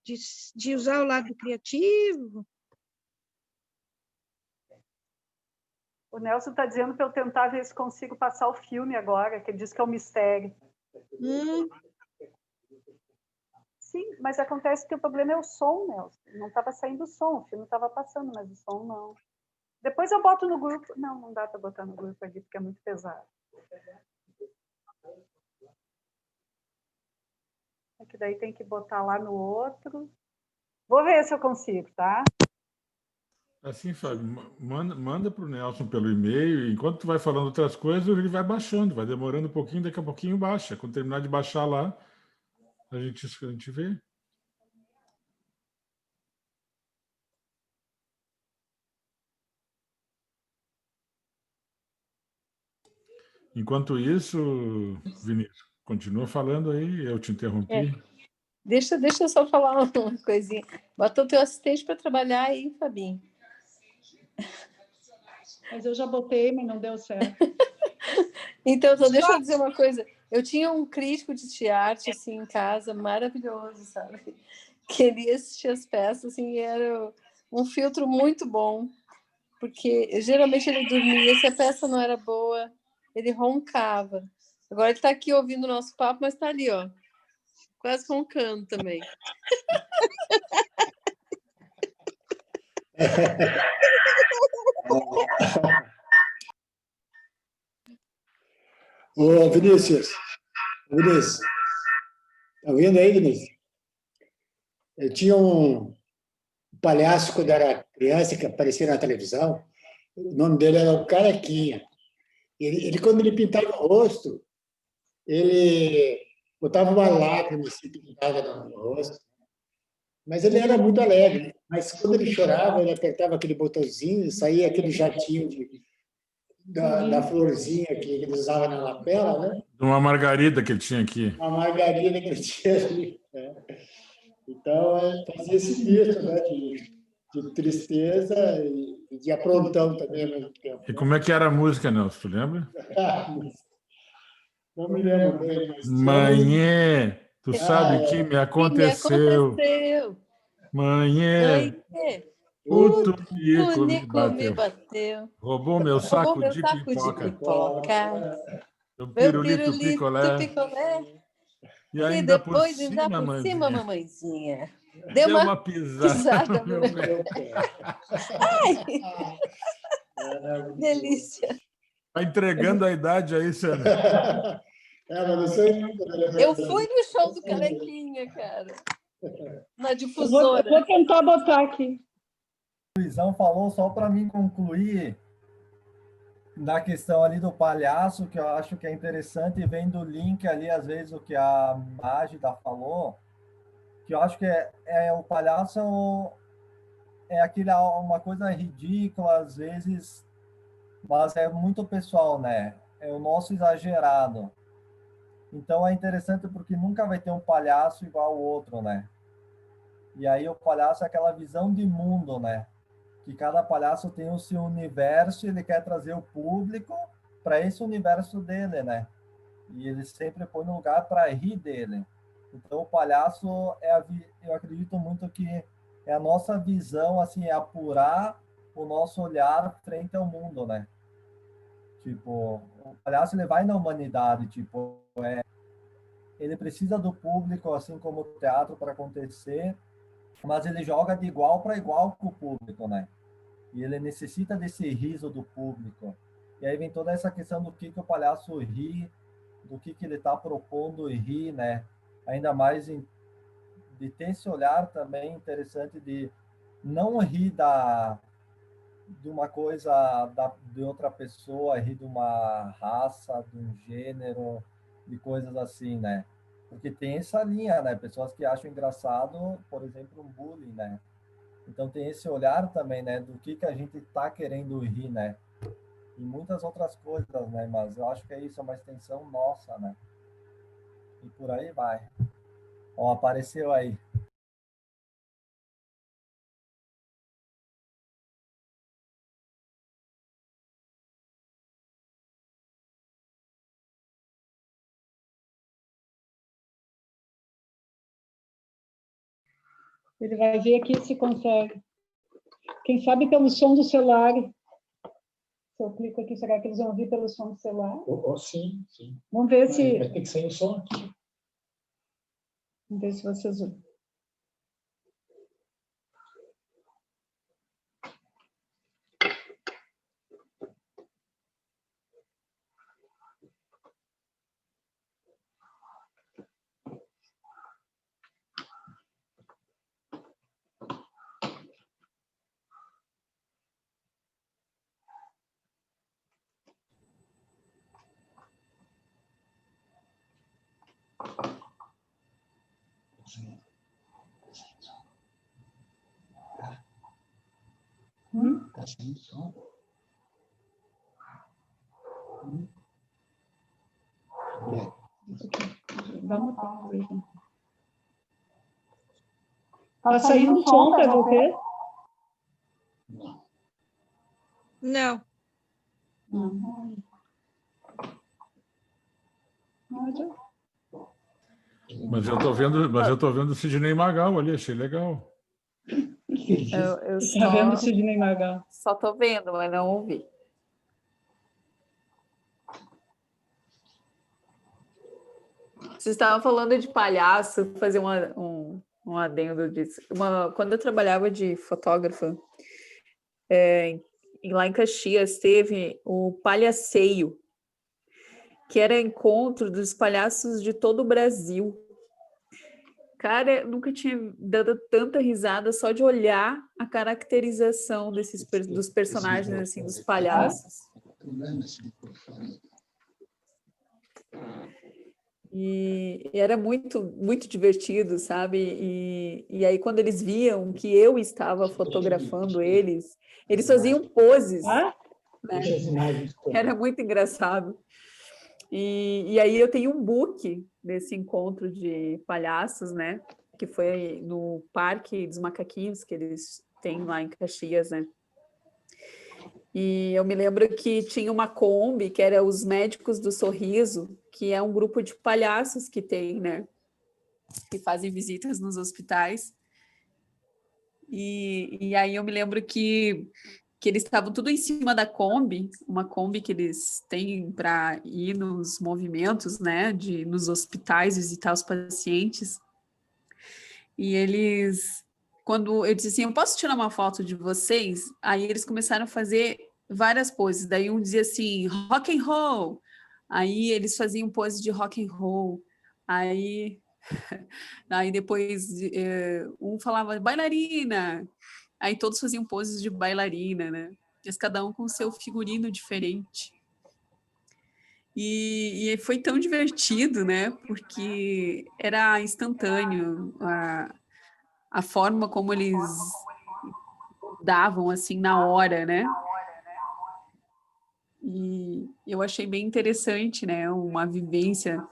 [SPEAKER 6] usar o lado criativo.
[SPEAKER 1] O Nelson está dizendo para eu tentar ver se consigo passar o filme agora, que ele diz que é um mistério. Sim, mas acontece que o problema é o som, Nelson. Não estava saindo o som, o filme estava passando, mas o som não. Depois eu boto no grupo. Não dá para botar no grupo aqui, porque é muito pesado. É que daí tem que botar lá no outro. Vou ver se eu consigo, tá?
[SPEAKER 2] Assim, Fábio, manda para o Nelson pelo e-mail, enquanto tu vai falando outras coisas, ele vai baixando, vai demorando um pouquinho, daqui a pouquinho baixa. Quando terminar de baixar lá, a gente vê. Enquanto isso, Vinícius, continua falando aí, eu te interrompi.
[SPEAKER 3] Deixa eu só falar uma coisinha. Bota o teu assistente para trabalhar aí, Fabinho.
[SPEAKER 1] Mas eu já botei, mas não deu certo.
[SPEAKER 3] Então, deixa eu dizer uma coisa. Eu tinha um crítico de arte assim em casa, maravilhoso, sabe? Queria assistir as peças, assim, era um filtro muito bom, porque geralmente ele dormia, se a peça não era boa, ele roncava. Agora ele está aqui ouvindo o nosso papo, mas está ali, ó, quase roncando também.
[SPEAKER 4] Ô, Vinícius, tá ouvindo aí, Vinícius? Eu tinha um palhaço quando era criança que aparecia na televisão. O nome dele era o Carequinha. Quando ele pintava o rosto, ele botava uma lágrima assim, pintada no rosto. Mas ele era muito alegre. Mas quando ele chorava, ele apertava aquele botãozinho e saía aquele jatinho da florzinha que ele usava na lapela, né?
[SPEAKER 2] Uma margarida que ele tinha aqui.
[SPEAKER 4] Uma margarida que ele tinha ali. Né? Então, fazia esse misto, né? De tristeza e de aprontão também ao mesmo tempo.
[SPEAKER 2] E como é que era a música, Nelson? Tu lembra?
[SPEAKER 4] Não me lembro bem. Mas
[SPEAKER 2] Manhã, tu sabe o que me aconteceu? Manhã, o Tunico me bateu. Roubou meu saco de pipoca. Meu pirulito picolé. E ainda por cima,
[SPEAKER 3] mamãezinha.
[SPEAKER 2] Deu uma pisada no meu pé.
[SPEAKER 3] Ai, delícia.
[SPEAKER 2] Tá entregando a idade aí, Sandra.
[SPEAKER 3] Eu fui no show do Carequinha, cara. Na
[SPEAKER 7] Eu
[SPEAKER 3] difusora.
[SPEAKER 7] vou tentar botar aqui.
[SPEAKER 5] O Luizão falou, só para mim concluir, na questão ali do palhaço, que eu acho que é interessante, e vem do link ali, às vezes, o que a Mágida falou, que eu acho que o palhaço é uma coisa ridícula, às vezes, mas é muito pessoal, né? É o nosso exagerado. Então é interessante porque nunca vai ter um palhaço igual ao outro, né? E aí o palhaço é aquela visão de mundo, né? Que cada palhaço tem o seu universo e ele quer trazer o público para esse universo dele, né? E ele sempre põe no lugar para rir dele. Então o palhaço eu acredito muito que é a nossa visão, assim, é apurar o nosso olhar frente ao mundo, né? Tipo, o palhaço ele vai na humanidade, tipo, ele precisa do público, assim como o teatro, para acontecer, mas ele joga de igual para igual com o público, né? E ele necessita desse riso do público. E aí vem toda essa questão do que o palhaço ri, do que ele está propondo e ri, né? Ainda mais de ter esse olhar também interessante de não rir de uma coisa de outra pessoa, rir de uma raça, de um gênero, de coisas assim, né? Porque tem essa linha, né? Pessoas que acham engraçado, por exemplo, um bullying, né? Então tem esse olhar também, né? Do que a gente está querendo rir, né? E muitas outras coisas, né? Mas eu acho que é isso, é uma extensão nossa, né? E por aí vai. Ó, apareceu aí.
[SPEAKER 7] Ele vai ver aqui se consegue. Quem sabe pelo som do celular. Se eu clico aqui, será que eles vão ouvir pelo som do celular?
[SPEAKER 4] Sim, sim.
[SPEAKER 7] Vamos ver se...
[SPEAKER 4] Vai ter que sair o som aqui.
[SPEAKER 7] Vamos ver se vocês ouvem.
[SPEAKER 4] Tá saindo som?
[SPEAKER 7] Vamos lá. Tá saindo som para você?
[SPEAKER 6] Não.
[SPEAKER 2] Mas eu tô vendo o Sidney Magal ali, achei legal.
[SPEAKER 3] Eu
[SPEAKER 7] Tá vendo o Sidney Magal?
[SPEAKER 3] só tô vendo, mas não ouvi. Vocês estavam falando de palhaço, fazer um adendo disso. Quando eu trabalhava de fotógrafa
[SPEAKER 8] lá em Caxias teve o Palhaceio, que era encontro dos palhaços de todo o Brasil. Cara, eu nunca tinha dado tanta risada só de olhar a caracterização dos personagens, assim, dos palhaços. E era muito, muito divertido, sabe? E aí, quando eles viam que eu estava fotografando eles faziam poses, né? Era muito engraçado. E aí eu tenho um book desse encontro de palhaços, né? Que foi no Parque dos Macaquinhos, que eles têm lá em Caxias, né? E eu me lembro que tinha uma Kombi, que era os Médicos do Sorriso, que é um grupo de palhaços que tem, né? Que fazem visitas nos hospitais. E aí eu me lembro que eles estavam tudo em cima da Kombi, uma Kombi que eles têm para ir nos movimentos, né? Nos hospitais, visitar os pacientes. E eles... Quando eu disse assim, eu posso tirar uma foto de vocês? Aí eles começaram a fazer várias poses. Daí um dizia assim, rock and roll. Aí eles faziam pose de rock and roll. Aí depois um falava bailarina. Aí todos faziam poses de bailarina, né? Mas cada um com o seu figurino diferente. E foi tão divertido, né? Porque era instantâneo a forma como eles davam assim na hora, né? E eu achei bem interessante, né? Uma vivência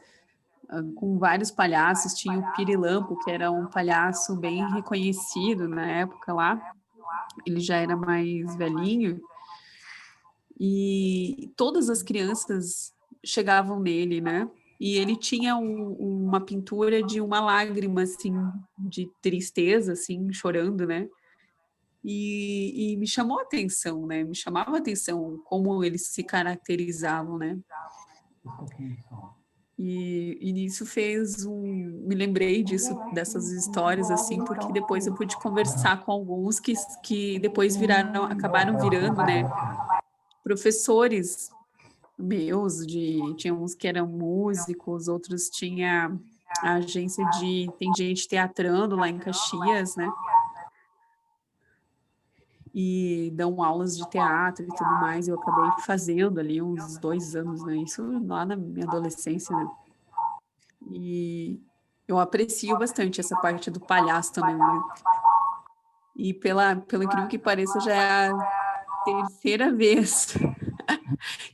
[SPEAKER 8] com vários palhaços. Tinha o Pirilampo, que era um palhaço bem reconhecido na época lá. Ele já era mais velhinho. E todas as crianças chegavam nele, né? E ele tinha uma pintura de uma lágrima, assim, de tristeza, assim, chorando, né? E me chamou a atenção, né? Me chamava a atenção como eles se caracterizavam, né? E isso fez me lembrei disso, dessas histórias, assim, porque depois eu pude conversar com alguns que depois acabaram virando, né? Professores meus, tinha uns que eram músicos, outros tinha a agência tem gente teatrando lá em Caxias, né? E dão aulas de teatro e tudo mais, eu acabei fazendo ali uns 2 anos, né? Isso lá na minha adolescência, né? E eu aprecio bastante essa parte do palhaço também, né? E pelo incrível que pareça, já é a terceira vez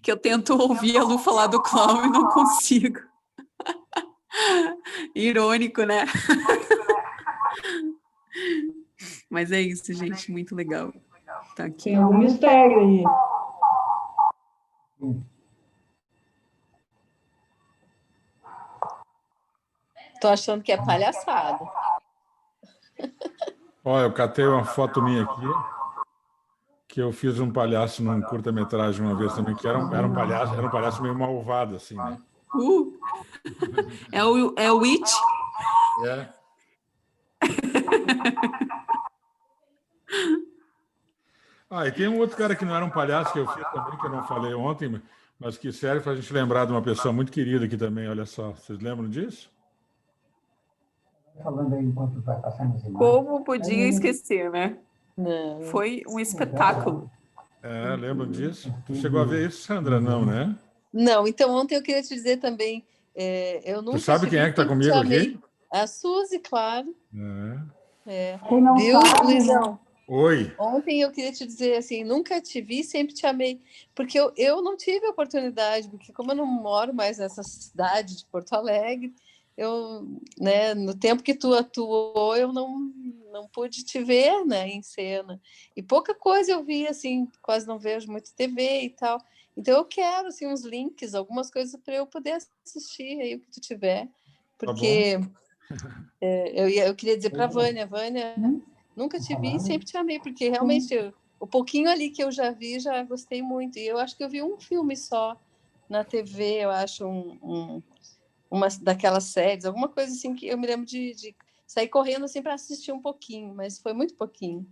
[SPEAKER 8] que eu tento ouvir a Lu falar do clown e não consigo. Irônico, né? Mas é isso, gente, muito legal. Tá aqui.
[SPEAKER 7] Tem algum mistério aí.
[SPEAKER 3] Tô achando que é palhaçada.
[SPEAKER 2] Olha, eu catei uma foto minha aqui, que eu fiz um palhaço num curta-metragem uma vez também, que era um palhaço meio malvado, assim, né?
[SPEAKER 8] É o It?
[SPEAKER 2] É. E tem um outro cara que não era um palhaço, que eu fiz também, que eu não falei ontem, mas que serve para a gente lembrar de uma pessoa muito querida aqui também, olha só. Vocês lembram disso?
[SPEAKER 5] Falando aí enquanto vai passando as imagens.
[SPEAKER 8] Como podia esquecer, né?
[SPEAKER 3] Não.
[SPEAKER 8] Foi um espetáculo.
[SPEAKER 2] Lembram disso? Tu chegou a ver isso, Sandra? Não, né?
[SPEAKER 3] Não, então ontem eu queria te dizer também, eu nunca...
[SPEAKER 2] Tu sabe quem é que está comigo aqui?
[SPEAKER 3] A Suzy, claro.
[SPEAKER 7] Quem não
[SPEAKER 3] Viu,
[SPEAKER 7] sabe,
[SPEAKER 3] Luizão?
[SPEAKER 2] Oi.
[SPEAKER 3] Ontem eu queria te dizer assim, nunca te vi, sempre te amei, porque eu não tive oportunidade, porque como eu não moro mais nessa cidade de Porto Alegre, né, no tempo que tu atuou, eu não pude te ver, né, em cena, e pouca coisa eu vi, assim, quase não vejo muito TV e tal, então eu quero, assim, uns links, algumas coisas para eu poder assistir aí o que tu tiver, porque eu queria dizer para a Vânia, nunca te vi e sempre te amei, porque realmente o pouquinho ali que eu já vi, já gostei muito. E eu acho que eu vi um filme só na TV, eu acho, uma daquelas séries, alguma coisa assim que eu me lembro de sair correndo assim para assistir um pouquinho, mas foi muito pouquinho.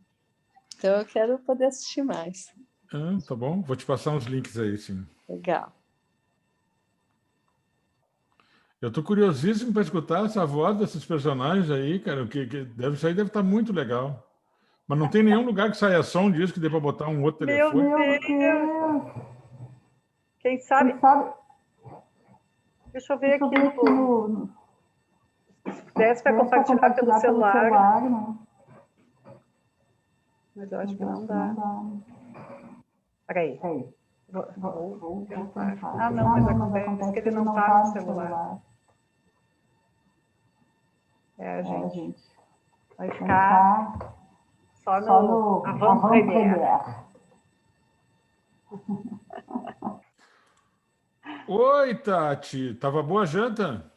[SPEAKER 3] Então eu quero poder assistir mais.
[SPEAKER 2] Tá bom. Vou te passar uns links aí, sim.
[SPEAKER 3] Legal.
[SPEAKER 2] Eu estou curiosíssimo para escutar essa voz desses personagens aí, cara. Isso aí deve estar muito legal. Mas não tem nenhum lugar que saia som disso que dê para botar um outro
[SPEAKER 1] Meu
[SPEAKER 2] telefone.
[SPEAKER 1] Deus! Quem sabe? Deixa eu ver aqui no... Se desse para compartilhar pelo celular.
[SPEAKER 7] Né?
[SPEAKER 1] Mas eu acho que não dá. Peraí. Vou tentar. Ah, não, mas acontece que ele não está no celular. Gente. Vai ficar só no Avant-Premiere.
[SPEAKER 2] Oi, Tati. Tava boa a janta?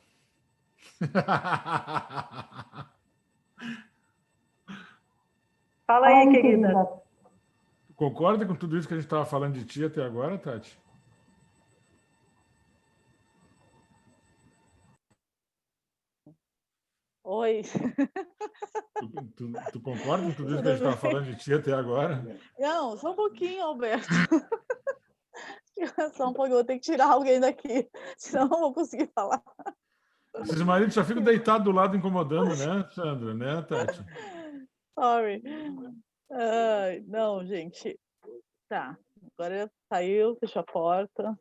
[SPEAKER 1] Fala aí, querida.
[SPEAKER 2] Tu concorda com tudo isso que a gente estava falando de ti até agora, Tati?
[SPEAKER 9] Oi.
[SPEAKER 2] Tu concorda com tudo isso que a gente estava falando de ti até agora?
[SPEAKER 9] Não, só um pouquinho, Alberto. Só um pouquinho, vou ter que tirar alguém daqui, senão não vou conseguir falar.
[SPEAKER 2] Esses maridos só ficam deitados do lado incomodando, né, Sandra? Né, Tati?
[SPEAKER 9] Sorry. Não, gente. Tá, agora saiu, fechou a porta.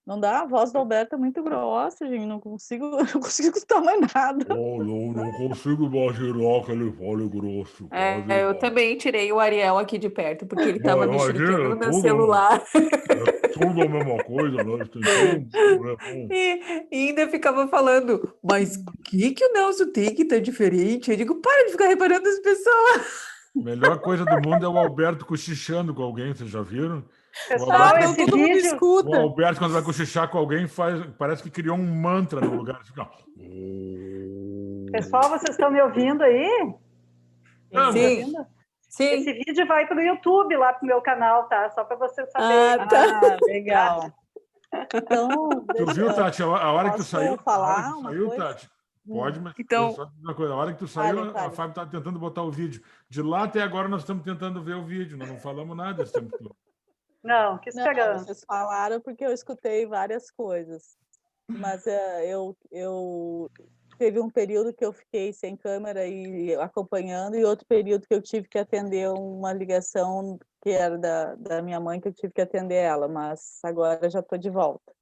[SPEAKER 9] Não dá, a voz do Alberto é muito grossa, gente. Não consigo escutar mais nada.
[SPEAKER 2] Não consigo imaginar que ele fale grosso.
[SPEAKER 8] Eu também tirei o Ariel aqui de perto, porque ele estava mexendo no meu celular.
[SPEAKER 2] É tudo a mesma coisa, né?
[SPEAKER 8] E ainda ficava falando, mas o que o Nelson tem que tá diferente? Eu digo, para de ficar reparando as pessoas.
[SPEAKER 2] A melhor coisa do mundo é o Alberto cochichando com alguém, vocês já viram?
[SPEAKER 1] Pessoal, esse
[SPEAKER 8] todo mundo
[SPEAKER 1] vídeo...
[SPEAKER 8] escuta.
[SPEAKER 2] O Alberto, quando vai cochichar com alguém, parece que criou um mantra no lugar. Fica...
[SPEAKER 1] Pessoal, vocês estão me ouvindo aí?
[SPEAKER 8] Sim. Sim.
[SPEAKER 1] Esse vídeo vai para o YouTube, lá para o meu canal, tá? Só para vocês saberem.
[SPEAKER 9] Tá. Legal. Então,
[SPEAKER 2] tu viu, Tati, a hora que tu saiu?
[SPEAKER 9] Falar
[SPEAKER 2] Tati? Pode, mas
[SPEAKER 8] então,
[SPEAKER 2] só uma coisa. A hora que tu saiu, a Fábio estava tentando botar o vídeo. De lá até agora nós estamos tentando ver o vídeo, nós não falamos nada esse tempo todo.
[SPEAKER 1] Não, que esperamos.
[SPEAKER 9] Vocês falaram porque eu escutei várias coisas. Mas eu teve um período que eu fiquei sem câmera e acompanhando, e outro período que eu tive que atender uma ligação que era da minha mãe, que eu tive que atender ela, mas agora já estou de volta.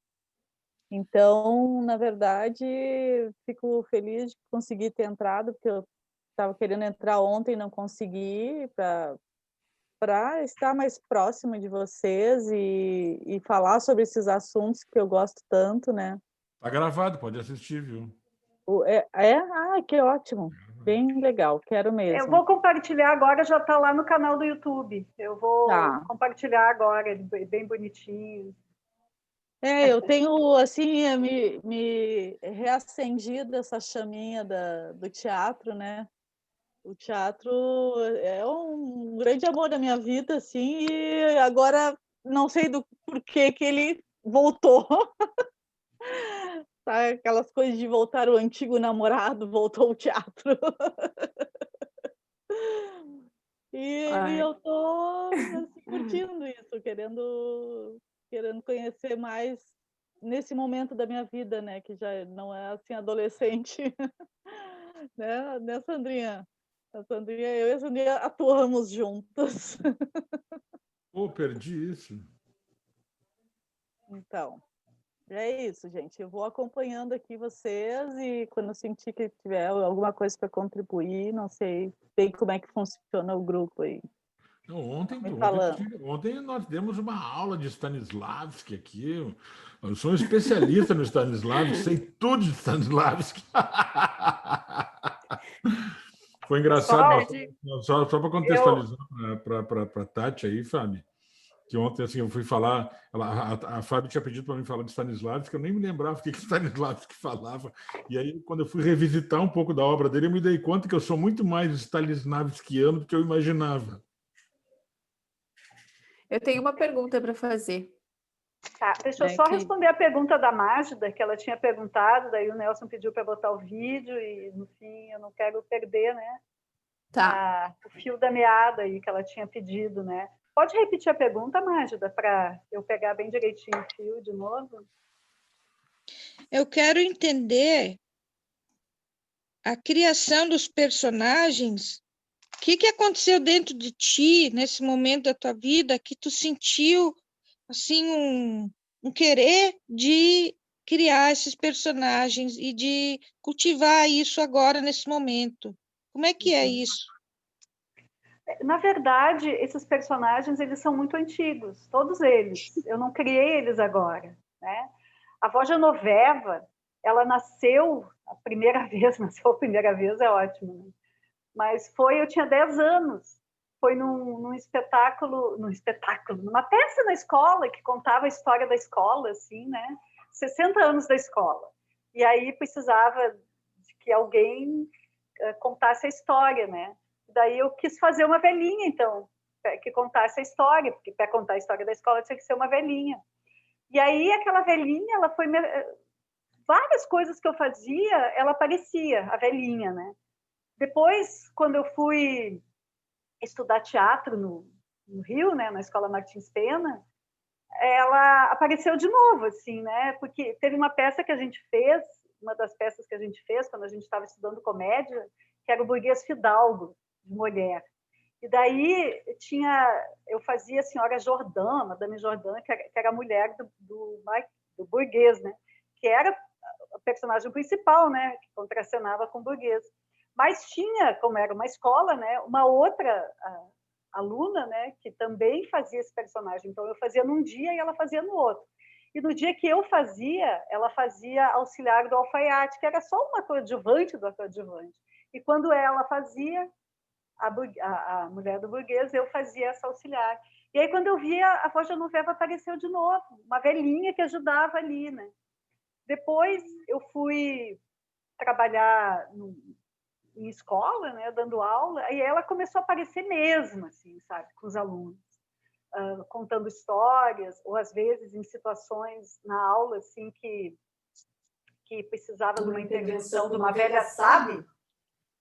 [SPEAKER 9] Então, na verdade, fico feliz de conseguir ter entrado, porque eu estava querendo entrar ontem e não consegui, para estar mais próximo de vocês e falar sobre esses assuntos que eu gosto tanto, né?
[SPEAKER 2] Tá gravado, pode assistir, viu?
[SPEAKER 9] Que ótimo. Bem legal, quero mesmo.
[SPEAKER 1] Eu vou compartilhar agora, já está lá no canal do YouTube. Eu vou compartilhar agora, bem bonitinho.
[SPEAKER 9] Eu tenho, assim, me reacendido essa chaminha do teatro, né? O teatro é um grande amor da minha vida, assim, e agora não sei do porquê que ele voltou. Tá? Aquelas coisas de voltar o antigo namorado, voltou o teatro. E eu tô assim, curtindo isso, querendo conhecer mais nesse momento da minha vida, né, que já não é assim adolescente, né, Sandrinha? Eu e a Sandrinha atuamos juntas.
[SPEAKER 2] Perdi isso.
[SPEAKER 9] Então, é isso, gente. Eu vou acompanhando aqui vocês e quando eu sentir que tiver alguma coisa para contribuir, não sei bem como é que funciona o grupo aí.
[SPEAKER 2] Não, ontem nós demos uma aula de Stanislavski aqui. Eu sou um especialista no Stanislavski, sei tudo de Stanislavski. Foi engraçado, só para contextualizar para a Tati aí, Fábio, que ontem assim, eu fui falar, a Fábio tinha pedido para mim falar de Stanislavski, eu nem me lembrava o que Stanislavski falava, e aí quando eu fui revisitar um pouco da obra dele, eu me dei conta que eu sou muito mais stanislavskiano do que eu imaginava.
[SPEAKER 8] Eu tenho uma pergunta para fazer.
[SPEAKER 1] Tá, deixa eu só responder a pergunta da Mágida, que ela tinha perguntado, daí o Nelson pediu para botar o vídeo e, no fim, eu não quero perder, né?
[SPEAKER 8] Tá.
[SPEAKER 1] O fio da meada aí que ela tinha pedido, né? Pode repetir a pergunta, Mágida, para eu pegar bem direitinho o fio de novo?
[SPEAKER 6] Eu quero entender a criação dos personagens. O que aconteceu dentro de ti, nesse momento da tua vida, que tu sentiu assim um querer de criar esses personagens e de cultivar isso agora, nesse momento? Como é que é isso?
[SPEAKER 1] Na verdade, esses personagens, eles são muito antigos, todos eles. Eu não criei eles agora, né? A avó Genoveva, ela nasceu a primeira vez, é ótimo, né? Mas eu tinha 10 anos, foi numa peça na escola, que contava a história da escola, assim, né? 60 anos da escola. E aí precisava de que alguém contasse a história, né? Daí eu quis fazer uma velhinha, então, que contasse a história, porque para contar a história da escola tinha que ser uma velhinha. E aí aquela velhinha, ela foi... Várias coisas que eu fazia, ela aparecia, a velhinha, né? Depois, quando eu fui estudar teatro no Rio, né, na Escola Martins Pena, ela apareceu de novo, assim, né? Porque teve uma peça que a gente fez, uma das peças que a gente fez quando a gente estava estudando comédia, que era o Burguês Fidalgo, de mulher. E daí eu fazia a senhora Jordã, Madame Jordã, que era a mulher do burguês, né? Que era a personagem principal, né? Que contracenava com o burguês. Mas tinha, como era uma escola, né? Uma outra aluna, né? Que também fazia esse personagem. Então eu fazia num dia e ela fazia no outro. E no dia que eu fazia, ela fazia auxiliar do alfaiate, que era só uma coadjuvante do coadjuvante. E quando ela fazia a mulher do burguês, eu fazia essa auxiliar. E aí, quando eu via, a avó Genoveva apareceu de novo, uma velhinha que ajudava ali, né? Depois, eu fui trabalhar em escola, né, dando aula, e ela começou a aparecer mesmo, assim, sabe, com os alunos, contando histórias, ou às vezes em situações na aula, assim, que precisava de uma intervenção de uma velha sábia.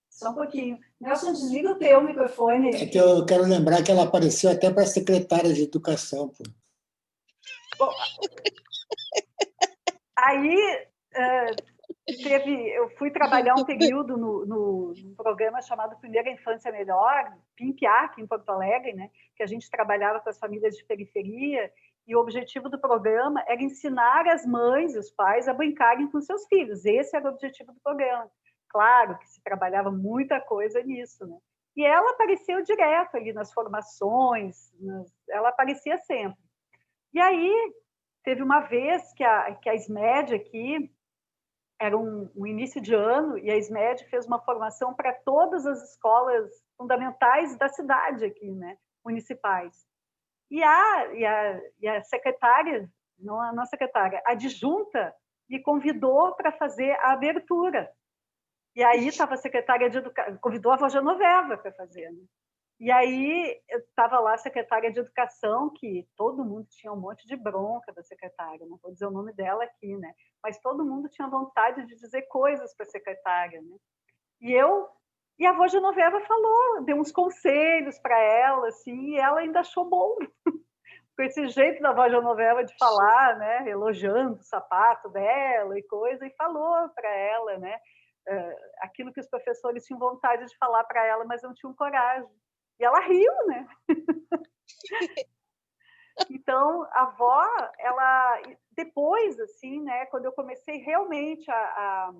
[SPEAKER 1] Só um pouquinho. Nelson, desliga o teu microfone.
[SPEAKER 4] É que eu quero lembrar que ela apareceu até para a secretária de Educação. Pô.
[SPEAKER 1] Bom, aí eu fui trabalhar um período num programa chamado Primeira Infância Melhor, PIMP, aqui em Porto Alegre, né, que a gente trabalhava com as famílias de periferia, e o objetivo do programa era ensinar as mães e os pais a brincarem com seus filhos. Esse era o objetivo do programa. Claro que se trabalhava muita coisa nisso, né? E ela apareceu direto ali nas formações, ela aparecia sempre. E aí, teve uma vez que a SMED aqui, era um início de ano, e a SMED fez uma formação para todas as escolas fundamentais da cidade aqui, né? Municipais. E a secretária, não a secretária, a adjunta, me convidou para fazer a abertura. E aí estava a secretária de Educação, convidou a avó Genoveva para fazer, né? E aí estava lá a secretária de Educação, que todo mundo tinha um monte de bronca da secretária, não vou dizer o nome dela aqui, né? Mas todo mundo tinha vontade de dizer coisas para a secretária, né? E a avó Genoveva falou, deu uns conselhos para ela, assim, e ela ainda achou bom. Com esse jeito da avó Genoveva de falar, né? Elogiando o sapato dela e coisa, e falou para ela, né? Aquilo que os professores tinham vontade de falar para ela, mas não tinham coragem. E ela riu, né? Então, a avó, ela... Depois, assim, né? Quando eu comecei realmente a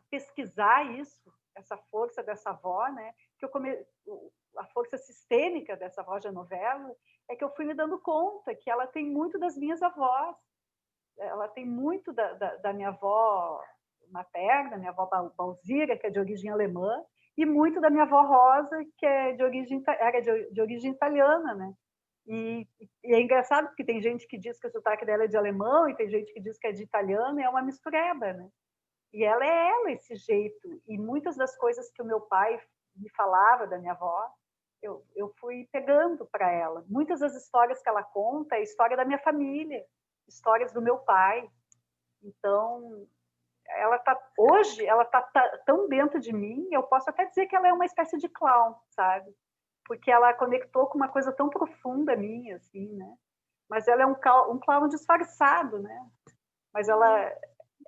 [SPEAKER 1] pesquisar isso, essa força dessa avó, né? A força sistêmica dessa avó Genoveva, é que eu fui me dando conta que ela tem muito das minhas avós. Ela tem muito da minha avó materna, minha avó Balzira, que é de origem alemã, e muito da minha avó Rosa, que era de origem italiana, né? E é engraçado porque tem gente que diz que o sotaque dela é de alemão e tem gente que diz que é de italiano, e é uma mistureba, né? E ela é esse jeito. E muitas das coisas que o meu pai me falava da minha avó, eu fui pegando para ela. Muitas das histórias que ela conta é a história da minha família, histórias do meu pai. Então, hoje ela tá tão dentro de mim, eu posso até dizer que ela é uma espécie de clown, sabe? porque ela conectou com uma coisa tão profunda minha, assim, né? Mas ela é um clown disfarçado, né? Mas ela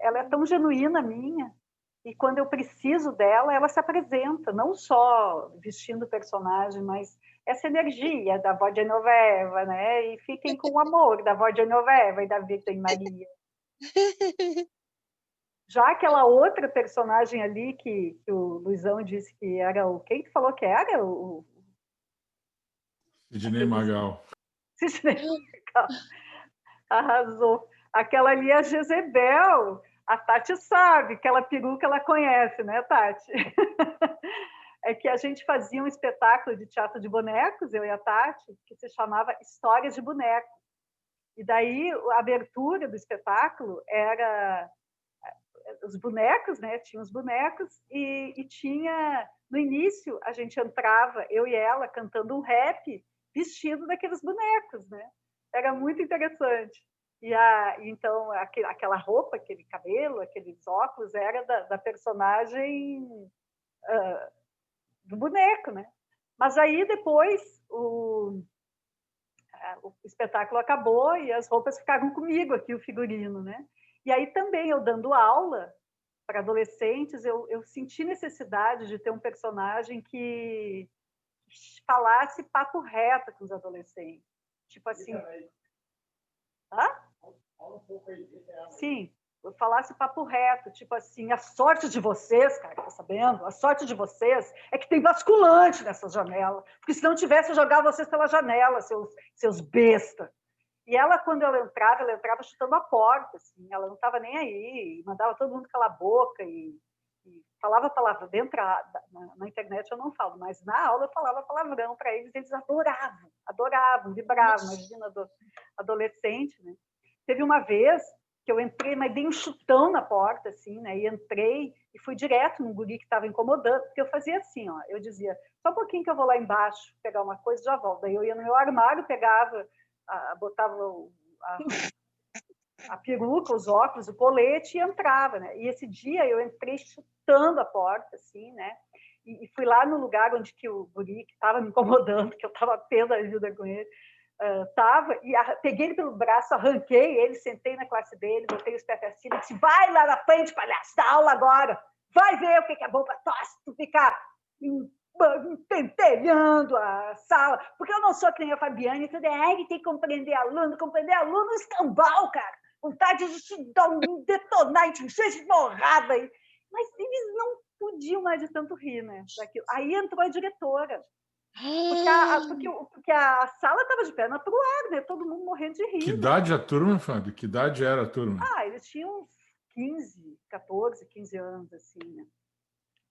[SPEAKER 1] é tão genuína minha, e quando eu preciso dela, ela se apresenta, não só vestindo o personagem, mas essa energia da Voz de Noveva, né? E fiquem com o amor da Voz de Noveva e da Virgem Maria. Já aquela outra personagem ali que o Luizão disse que era o... Quem que falou que era?
[SPEAKER 2] Sidney Magal.
[SPEAKER 1] Sidney Magal. Arrasou. Aquela ali é a Jezebel. A Tati sabe, aquela peruca ela conhece, né, Tati? É que a gente fazia um espetáculo de teatro de bonecos, eu e a Tati, que se chamava Histórias de Boneco. E daí a abertura do espetáculo era os bonecos, né? Tinha os bonecos e tinha... No início, a gente entrava, eu e ela, cantando um rap, vestido daqueles bonecos, né? Era muito interessante. Então, aquela roupa, aquele cabelo, aqueles óculos, era da personagem do boneco, né? Mas aí, depois, o espetáculo acabou e as roupas ficaram comigo aqui, o figurino, né? E aí também, eu dando aula para adolescentes, eu senti necessidade de ter um personagem que falasse papo reto com os adolescentes. Tipo assim... Hã? Sim, eu falasse papo reto, tipo assim, a sorte de vocês, cara, tá sabendo? A sorte de vocês é que tem basculante nessa janela, porque se não tivesse, eu jogava vocês pela janela, seus besta. E ela, quando ela entrava chutando a porta, assim, ela não estava nem aí, mandava todo mundo calar a boca e falava palavra dentro na internet eu não falo, mas na aula eu falava palavrão para eles adoravam, vibravam, imagina, adolescente, né? Teve uma vez que eu entrei, mas dei um chutão na porta, assim, né? E entrei e fui direto num guri que estava incomodando, porque eu fazia assim, ó, eu dizia, só um pouquinho que eu vou lá embaixo pegar uma coisa e já volto. Daí eu ia no meu armário, pegava, botava a peruca, os óculos, o colete e entrava, né? E esse dia eu entrei chutando a porta, assim, né? E fui lá no lugar onde que o guri que estava me incomodando, que eu estava pé da vida com ele, estava, e peguei ele pelo braço, arranquei ele, sentei na classe dele, botei os pés para cima e disse, vai lá na frente, palhaço, dá aula agora, vai ver o que é bom para tu ficar pentelhando a sala, porque eu não sou que nem a Fabiane, tudo que tem que compreender aluno escambau, cara, vontade de te dar um detonar, e te encher de porrada, mas eles não podiam mais de tanto rir, né? Daquilo. Aí entrou a diretora, porque a sala estava de perna para o ar, né? Todo mundo morrendo de rir.
[SPEAKER 2] Que idade a turma, Fábio? Que idade era a turma?
[SPEAKER 1] Eles tinham uns 14, 15 anos, assim, né?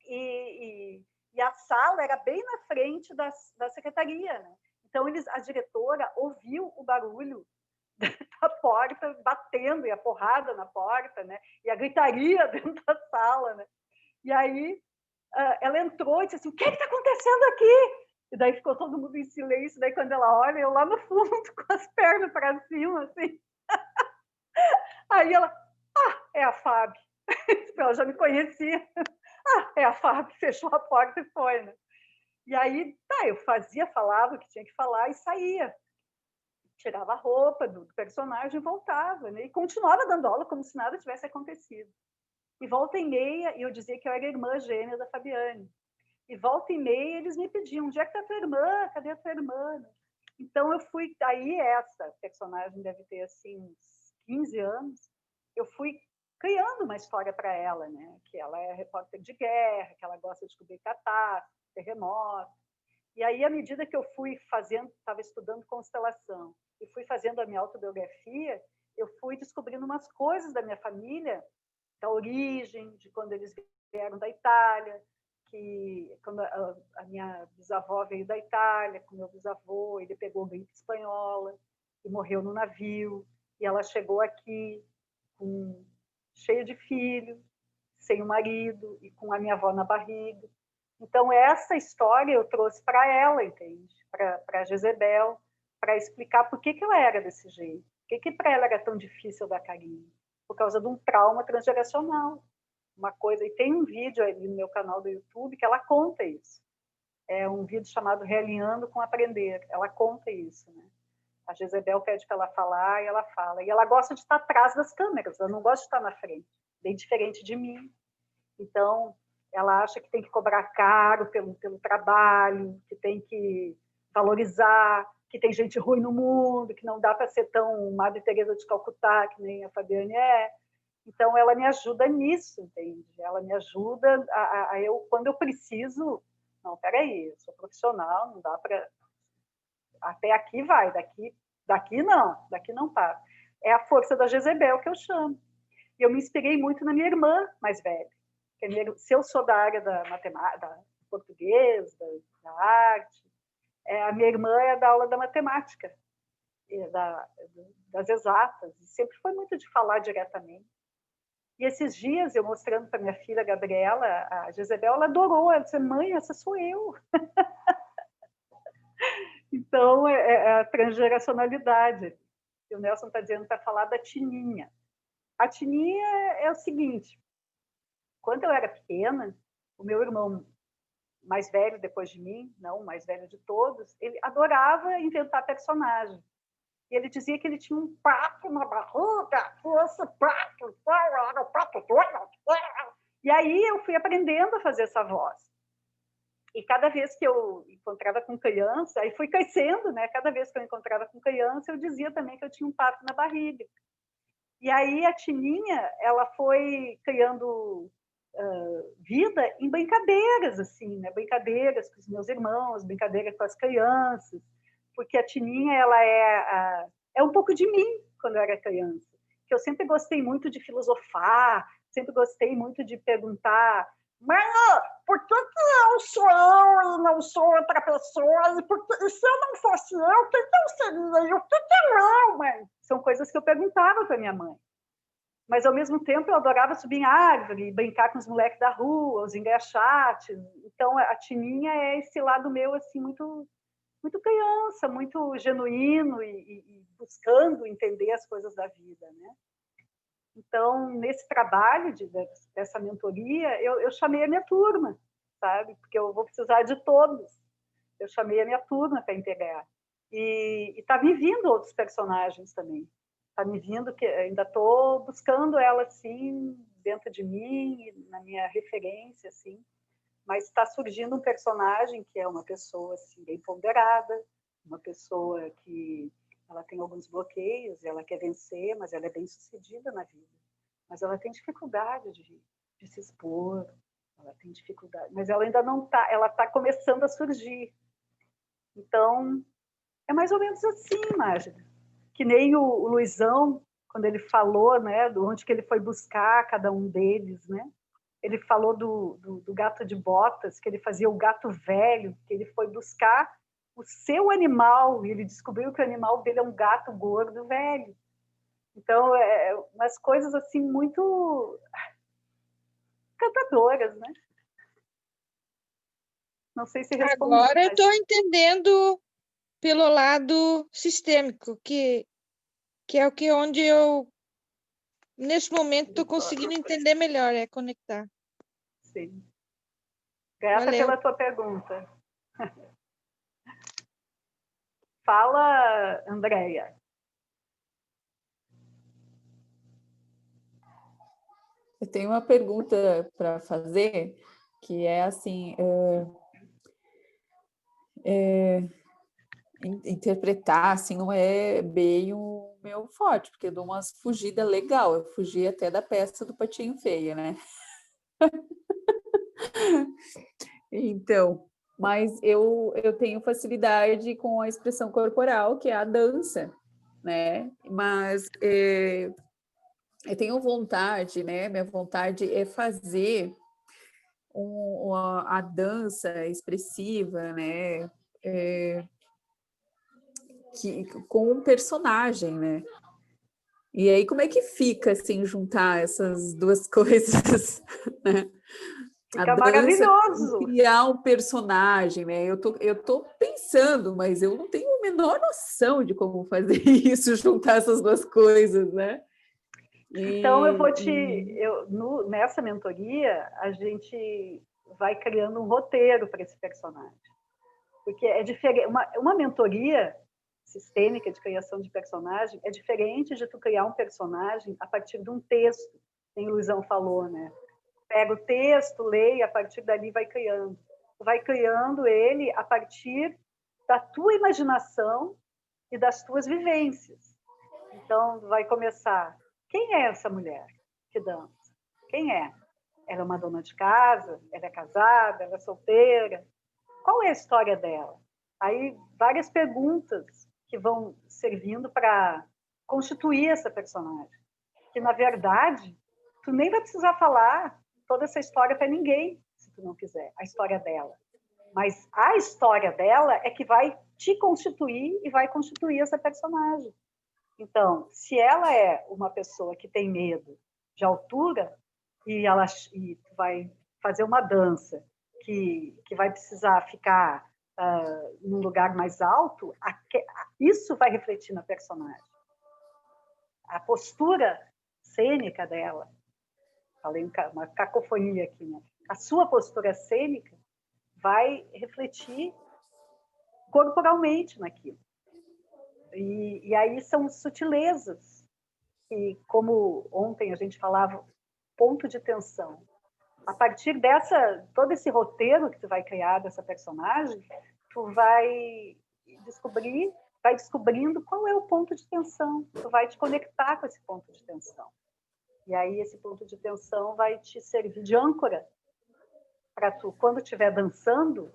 [SPEAKER 1] E a sala era bem na frente da secretaria, né? Então, a diretora ouviu o barulho da porta batendo, e a porrada na porta, né? E a gritaria dentro da sala, né? E aí ela entrou e disse assim, o que está acontecendo aqui? E daí ficou todo mundo em silêncio, daí quando ela olha, eu lá no fundo, com as pernas para cima, assim. Aí ela, é a Fábio. Ela já me conhecia. É a Fábio, fechou a porta e foi, né? E aí, eu falava o que tinha que falar e saía. Tirava a roupa do personagem e voltava, né? E continuava dando aula como se nada tivesse acontecido. E volta e meia, eu dizia que eu era irmã gêmea da Fabiane. E volta e meia eles me pediam, onde é que está a tua irmã? Cadê a tua irmã? Então eu fui, aí essa personagem deve ter assim uns 15 anos, eu fui criando uma história para ela, né? Que ela é repórter de guerra, que ela gosta de cobrir catástrofe, terremoto. E aí, à medida que eu fui fazendo, estava estudando constelação, e fui fazendo a minha autobiografia, eu fui descobrindo umas coisas da minha família, da origem, de quando eles vieram da Itália, que quando a minha bisavó veio da Itália com meu bisavô, ele pegou gripe espanhola e morreu no navio, e ela chegou aqui cheia de filho, sem o marido e com a minha avó na barriga. Então, essa história eu trouxe para ela, entende? Para a Jezebel, para explicar por que ela era desse jeito, por que para ela era tão difícil dar carinho, por causa de um trauma transgeracional. Uma coisa, e tem um vídeo ali no meu canal do YouTube que ela conta isso. é um vídeo chamado Realinhando com Aprender. Ela conta isso, né? A Jezebel pede para ela falar e ela fala. E ela gosta de estar atrás das câmeras, ela não gosta de estar na frente, bem diferente de mim. Então, ela acha que tem que cobrar caro pelo trabalho, que tem que valorizar, que tem gente ruim no mundo, que não dá para ser tão Madre Teresa de Calcutá, que nem a Fabiane é. Então, ela me ajuda nisso, entende? Ela me ajuda a eu, quando eu preciso... Não, peraí, eu sou profissional, não dá para... Até aqui vai, daqui não para. É a força da Jezebel que eu chamo. E eu me inspirei muito na minha irmã mais velha. Se eu sou da área da matemática, da português, da arte, a minha irmã é da aula da matemática, das exatas. E sempre foi muito de falar diretamente. E esses dias, eu mostrando para minha filha, Gabriela, a Jezebel, ela adorou. Ela disse, mãe, essa sou eu. Então, é a transgeracionalidade. E o Nelson está dizendo para falar da Tininha. A Tininha é o seguinte, quando eu era pequena, o meu irmão mais velho depois de mim, não o mais velho de todos, ele adorava inventar personagem. E ele dizia que ele tinha um pato na barriga, que esse pato era o pato doido. E aí eu fui aprendendo a fazer essa voz. E cada vez que eu encontrava com criança, aí fui crescendo, né? Cada vez que eu encontrava com criança, eu dizia também que eu tinha um pato na barriga. E aí a Tininha, ela foi criando vida em brincadeiras, assim, né? Brincadeiras com os meus irmãos, brincadeiras com as crianças, porque a Tininha, ela é um pouco de mim quando eu era criança. Que eu sempre gostei muito de filosofar, sempre gostei muito de perguntar, mãe, por que eu sou eu e não sou outra pessoa? E se eu não fosse eu, quem que eu seria? E o que é eu, mãe? São coisas que eu perguntava para minha mãe. Mas, ao mesmo tempo, eu adorava subir em árvore, brincar com os moleques da rua, os engraxates. Então, a Tininha é esse lado meu, assim, muito, muito criança, muito genuíno e buscando entender as coisas da vida, né? Então, nesse trabalho dessa mentoria, eu chamei a minha turma, sabe? Porque eu vou precisar de todos. Eu chamei a minha turma para integrar. E está me vindo outros personagens também. Está me vindo, que ainda estou buscando ela, assim, dentro de mim, na minha referência, assim. Mas está surgindo um personagem que é uma pessoa, assim, bem ponderada, uma pessoa que ela tem alguns bloqueios, ela quer vencer, mas ela é bem sucedida na vida. Mas ela tem dificuldade de se expor, ela tem dificuldade, mas ela ainda não está, ela está começando a surgir. Então, é mais ou menos assim, Mágica. Que nem o Luizão, quando ele falou, né, de onde que ele foi buscar cada um deles, né? Ele falou do gato de botas, que ele fazia o gato velho, que ele foi buscar o seu animal, e ele descobriu que o animal dele é um gato gordo velho. Então, umas coisas assim muito encantadoras, né? Não sei se respondi.
[SPEAKER 6] Agora eu estou entendendo pelo lado sistêmico, que é o que onde eu, nesse momento, estou conseguindo entender melhor, é conectar.
[SPEAKER 1] Sim. Grata
[SPEAKER 6] Valeu.
[SPEAKER 1] pela tua pergunta. Fala, Andréia.
[SPEAKER 8] Eu tenho uma pergunta para fazer, que é assim, interpretar, assim, não é bem o meu forte, porque eu dou umas fugidas legal, eu fugi até da peça do Patinho Feio, né? Então, mas eu tenho facilidade com a expressão corporal, que é a dança, né? Mas eu tenho vontade, né? Minha vontade é fazer a dança expressiva, né? Com um personagem, né? E aí, como é que fica, assim, juntar essas duas coisas, né?
[SPEAKER 1] Fica maravilhoso.
[SPEAKER 8] Criar um personagem, né? Eu tô pensando, mas eu não tenho a menor noção de como fazer isso, juntar essas duas coisas, né?
[SPEAKER 1] Então, nessa mentoria, a gente vai criando um roteiro para esse personagem. Porque é diferente. Uma mentoria sistêmica de criação de personagem é diferente de tu criar um personagem a partir de um texto, que o Luizão falou, né? Pega o texto, lê e a partir dali vai criando. Tu vai criando ele a partir da tua imaginação e das tuas vivências. Então, vai começar. Quem é essa mulher que dança? Quem é? Ela é uma dona de casa? Ela é casada? Ela é solteira? Qual é a história dela? Aí, várias perguntas que vão servindo para constituir essa personagem. Que, na verdade, tu nem vai precisar falar toda essa história para ninguém, se tu não quiser, a história dela. Mas a história dela é que vai te constituir e vai constituir essa personagem. Então, se ela é uma pessoa que tem medo de altura e tu vai fazer uma dança que vai precisar ficar num lugar mais alto, isso vai refletir na personagem. A postura cênica dela, falei uma cacofonia aqui, né? A sua postura cênica vai refletir corporalmente naquilo. E aí são sutilezas, que, como ontem a gente falava, ponto de tensão. A partir todo esse roteiro que tu vai criar dessa personagem, tu vai descobrindo qual é o ponto de tensão, tu vai te conectar com esse ponto de tensão. E aí esse ponto de tensão vai te servir de âncora para tu, quando estiver dançando,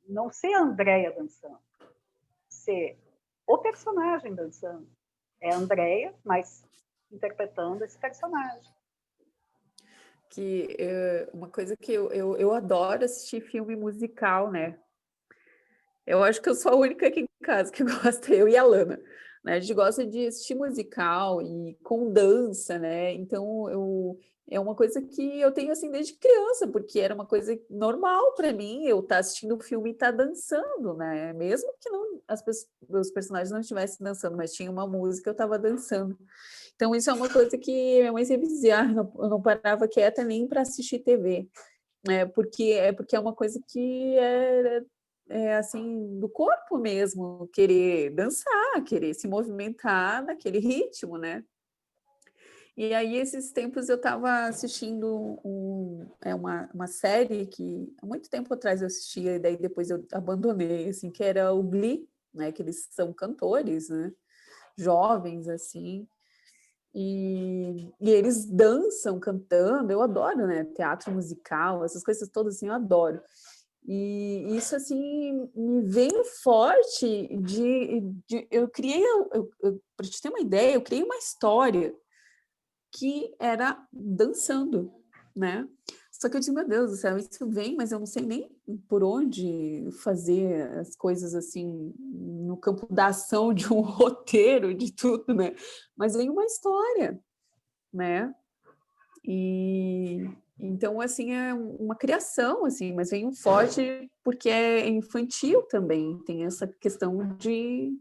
[SPEAKER 1] não ser a Andréia dançando, ser o personagem dançando. É a Andréia, mas interpretando esse personagem.
[SPEAKER 8] Uma coisa que eu adoro assistir filme musical, né? Eu acho que eu sou a única aqui em casa que gosta, eu e a Lana, né? A gente gosta de assistir musical e com dança, né? Então, é uma coisa que eu tenho assim desde criança, porque era uma coisa normal para mim, eu estar assistindo o filme e estar dançando, né? Mesmo que os personagens não estivessem dançando, mas tinha uma música, eu estava dançando. Então, isso é uma coisa que minha mãe sempre dizia, eu não parava quieta nem para assistir TV, né? Porque é uma coisa que é assim, do corpo mesmo, querer dançar, querer se movimentar naquele ritmo, né? E aí, esses tempos, eu estava assistindo uma série que há muito tempo atrás eu assistia, e daí depois eu abandonei, assim, que era o Glee, né? Que eles são cantores, né? Jovens, assim, e eles dançam cantando, eu adoro, né? Teatro musical, essas coisas todas assim, eu adoro. E isso, assim, me veio forte eu criei, para te ter uma ideia, eu criei uma história que era dançando, né? Só que eu disse, meu Deus do céu, isso vem, mas eu não sei nem por onde fazer as coisas assim, no campo da ação de um roteiro, de tudo, né? Mas vem uma história, né? E então, assim, é uma criação, assim, mas vem um forte porque é infantil também, tem essa questão de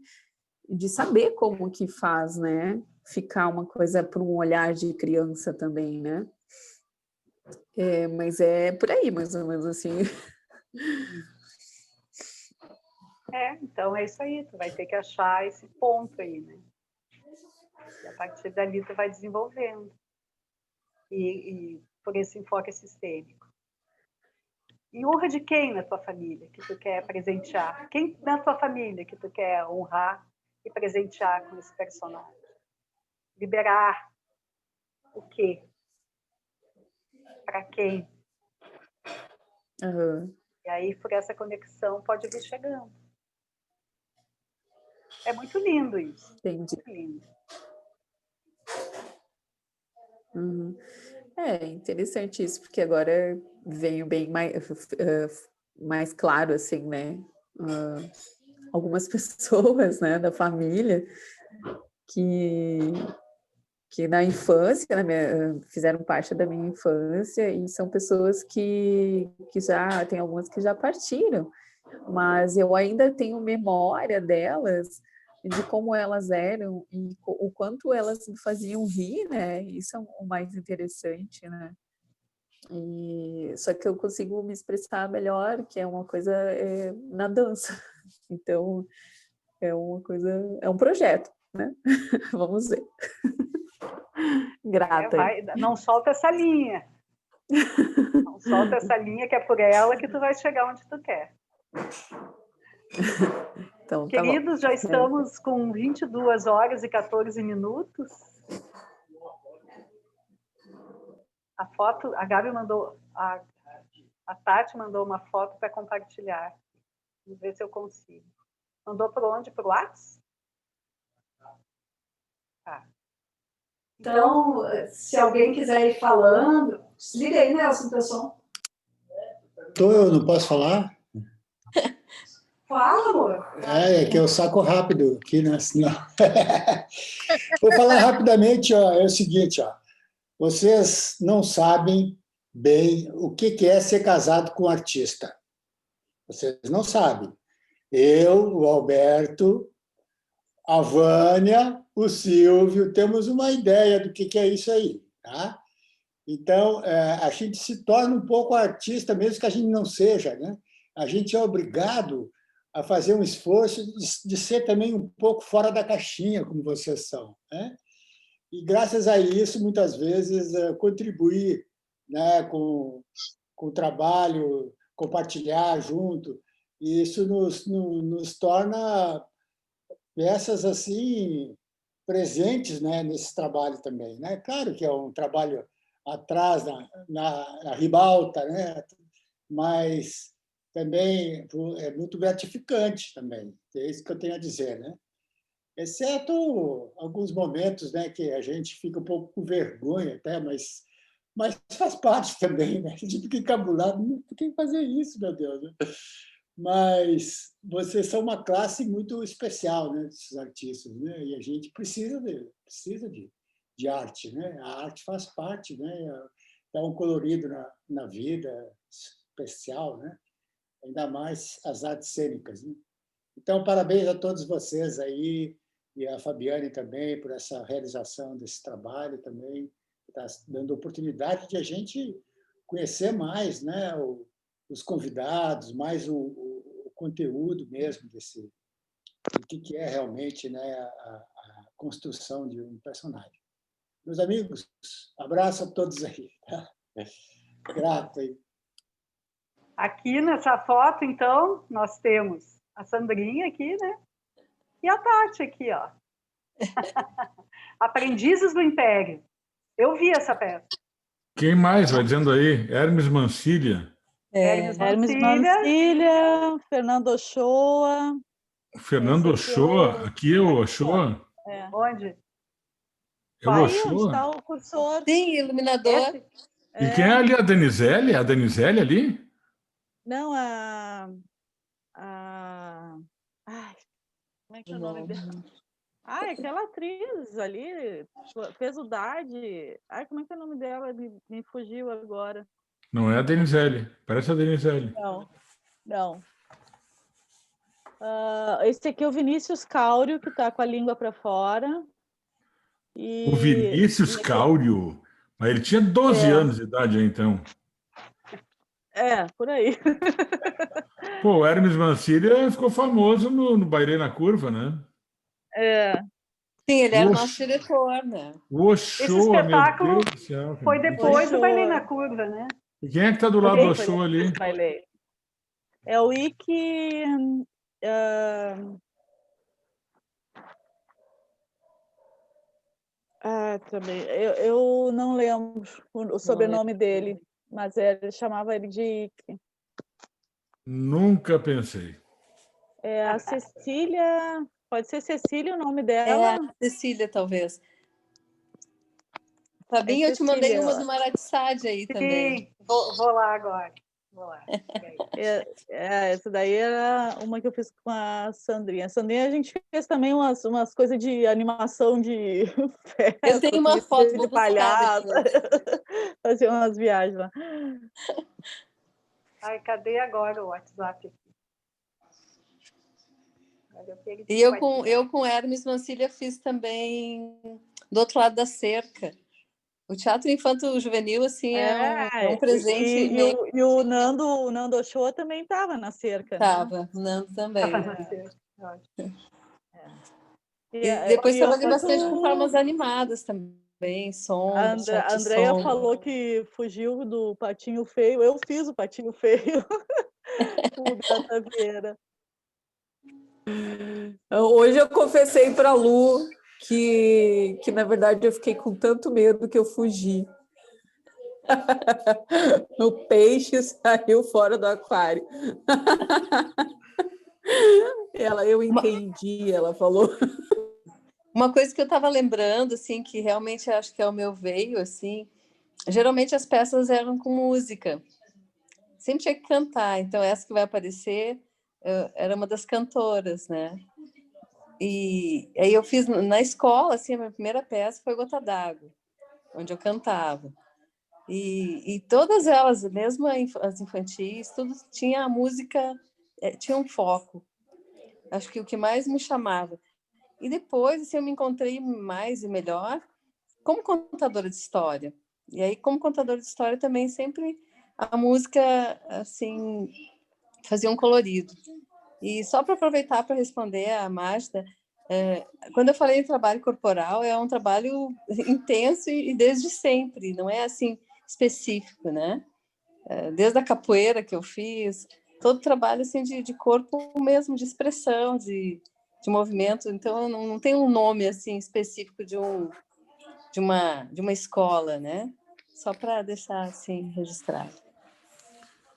[SPEAKER 8] saber como que faz, né? Ficar uma coisa para um olhar de criança também, né? Mas é por aí, mais ou menos, assim.
[SPEAKER 1] Então é isso aí, tu vai ter que achar esse ponto aí, né? E a partir dali tu vai desenvolvendo. E por esse enfoque sistêmico. E honra de quem na tua família que tu quer presentear? Quem na tua família que tu quer honrar e presentear com esse personagem? Liberar o quê? Para quem?
[SPEAKER 8] Uhum.
[SPEAKER 1] E aí, por essa conexão, pode vir chegando. É muito lindo isso.
[SPEAKER 8] Entendi.
[SPEAKER 1] Muito lindo.
[SPEAKER 8] Uhum. É interessante isso, porque agora veio bem mais claro, assim, né? Algumas pessoas, né, da família que na infância, fizeram parte da minha infância, e são pessoas que já, tem algumas que já partiram, mas eu ainda tenho memória delas, de como elas eram e o quanto elas me faziam rir, né? Isso é o mais interessante, né? Só que eu consigo me expressar melhor, que é uma coisa na dança. Então, é uma coisa, é um projeto, né? Vamos ver. Grata.
[SPEAKER 1] Não solta essa linha. Não solta essa linha, que é por ela que tu vai chegar onde tu quer.
[SPEAKER 8] Então, tá
[SPEAKER 1] Queridos,
[SPEAKER 8] bom.
[SPEAKER 1] já estamos com 22 horas e 14 minutos. A foto, a Gabi mandou, a Tati mandou uma foto para compartilhar. Vamos ver se eu consigo. Mandou para onde? Para o WhatsApp? Tá. Então, se alguém quiser ir falando, desliga aí, Nelson, teu som.
[SPEAKER 4] Eu não posso falar?
[SPEAKER 1] Fala, amor.
[SPEAKER 4] É que eu saco rápido aqui, né? Senão... Vou falar rapidamente, ó, é o seguinte, ó. Vocês não sabem bem o que é ser casado com um artista. Vocês não sabem. Eu, o Alberto, a Vânia, o Silvio, temos uma ideia do que é isso aí, tá? Então, a gente se torna um pouco artista, mesmo que a gente não seja, né? A gente é obrigado a fazer um esforço de ser também um pouco fora da caixinha, como vocês são, né? E, graças a isso, muitas vezes, contribuir, né, com o trabalho, compartilhar junto, e isso nos torna peças assim presentes, né, nesse trabalho também, né? Claro que é um trabalho atrás, na ribalta, né? Mas também é muito gratificante também, é isso que eu tenho a dizer, né? Exceto alguns momentos, né, que a gente fica um pouco com vergonha até, mas faz parte também, né? A gente fica encabulado, por que fazer isso, meu Deus? Né? Mas vocês são uma classe muito especial, né, desses artistas, né? E a gente precisa de arte, né? A arte faz parte, né? Dá um colorido na vida especial, né? Ainda mais as artes cênicas, né? Então, parabéns a todos vocês aí e a Fabiane também por essa realização desse trabalho também, está dando oportunidade de a gente conhecer mais, né, os convidados, mais o conteúdo mesmo do que é realmente, né, a construção de um personagem. Meus amigos, abraço a todos aí. Tá? Grato aí.
[SPEAKER 1] Aqui nessa foto, então, nós temos a Sandrinha aqui, né? E a Tati aqui, ó. Aprendizes do Império. Eu vi essa peça.
[SPEAKER 2] Quem mais vai dizendo aí? Hermes Mancilha.
[SPEAKER 1] Hermes
[SPEAKER 9] Hermes
[SPEAKER 1] Mancilha.
[SPEAKER 9] Mancilha, Fernando Ochoa.
[SPEAKER 2] Fernando Ochoa. Aqui é o Ochoa?
[SPEAKER 1] Onde?
[SPEAKER 2] É o
[SPEAKER 9] Aí onde
[SPEAKER 2] Ochoa?
[SPEAKER 9] está o cursor.
[SPEAKER 3] Sim, iluminador.
[SPEAKER 2] E quem é ali? A Danizelle? A Danizelle ali?
[SPEAKER 9] Não, ai, como é que é o nome dela? Ah, aquela atriz ali, fez o Dade. Ai, como é que é o nome dela? Me fugiu agora.
[SPEAKER 2] Não é a Danizelle. Parece a Danizelle.
[SPEAKER 9] Não. Esse aqui é o Vinícius Cáurio, que está com a língua para fora.
[SPEAKER 2] O Vinícius Cáurio. Mas ele tinha 12 anos de idade, então.
[SPEAKER 9] Por aí.
[SPEAKER 2] Pô, o Hermes Mancilha ficou famoso no Bailei na Curva, né?
[SPEAKER 3] Sim, ele era o nosso diretor, né?
[SPEAKER 2] O Ochoa,
[SPEAKER 1] esse espetáculo
[SPEAKER 2] meu Deus do céu.
[SPEAKER 1] foi depois do Bailei na Curva, né?
[SPEAKER 2] E quem é que está do lado do Ochoa ali?
[SPEAKER 9] É o Ike... também. Eu não lembro o sobrenome dele, mas ele chamava ele de Ike.
[SPEAKER 2] Nunca pensei.
[SPEAKER 9] A Cecília... Pode ser Cecília o nome dela?
[SPEAKER 3] Cecília, talvez. Fabinho, eu te mandei uma do Maratsad aí também.
[SPEAKER 1] Vou lá agora. Vou lá.
[SPEAKER 9] Essa daí era uma que eu fiz com a Sandrinha. A Sandrinha, a gente fez também umas coisas de animação de festa.
[SPEAKER 3] Eu tenho uma foto
[SPEAKER 9] de palhaço. Fazer umas viagens lá.
[SPEAKER 1] Ai, cadê agora o WhatsApp aqui?
[SPEAKER 3] E eu com Hermes Mancilha fiz também Do Outro Lado da Cerca. O teatro infanto-juvenil, assim, é um presente
[SPEAKER 9] e
[SPEAKER 3] meio...
[SPEAKER 9] o Nando Ochoa também estava na cerca, né?
[SPEAKER 3] Tava, o Nando também.
[SPEAKER 1] Tava na cerca, ótimo.
[SPEAKER 3] E depois
[SPEAKER 9] E eu
[SPEAKER 3] trabalhei bastante com
[SPEAKER 9] tanto...
[SPEAKER 3] formas animadas também, som,
[SPEAKER 9] A Andrea
[SPEAKER 3] som.
[SPEAKER 9] falou que fugiu do Patinho Feio. Eu fiz o Patinho Feio com o Beata Vieira.
[SPEAKER 8] Hoje eu confessei para a Lu que, na verdade, eu fiquei com tanto medo que eu fugi. O peixe saiu fora do aquário. Eu entendi, ela falou.
[SPEAKER 3] Uma coisa que eu estava lembrando, assim, que realmente acho que é o meu veio, assim, geralmente as peças eram com música. Sempre tinha que cantar, então essa que vai aparecer era uma das cantoras, né? E aí eu fiz na escola, assim, a minha primeira peça foi Gota d'Água, onde eu cantava. E todas elas, mesmo as infantis, tudo tinha a música, tinha um foco. Acho que o que mais me chamava. E depois, assim, eu me encontrei mais e melhor como contadora de história. E aí, como contadora de história, também sempre a música, assim, fazia um colorido. E só para aproveitar para responder a Magda, quando eu falei em trabalho corporal, é um trabalho intenso e desde sempre, não é assim específico, né? Desde a capoeira que eu fiz, todo trabalho assim de corpo mesmo, de expressão, de movimento. Então, não tem um nome assim específico de uma escola, né? Só para deixar assim registrado.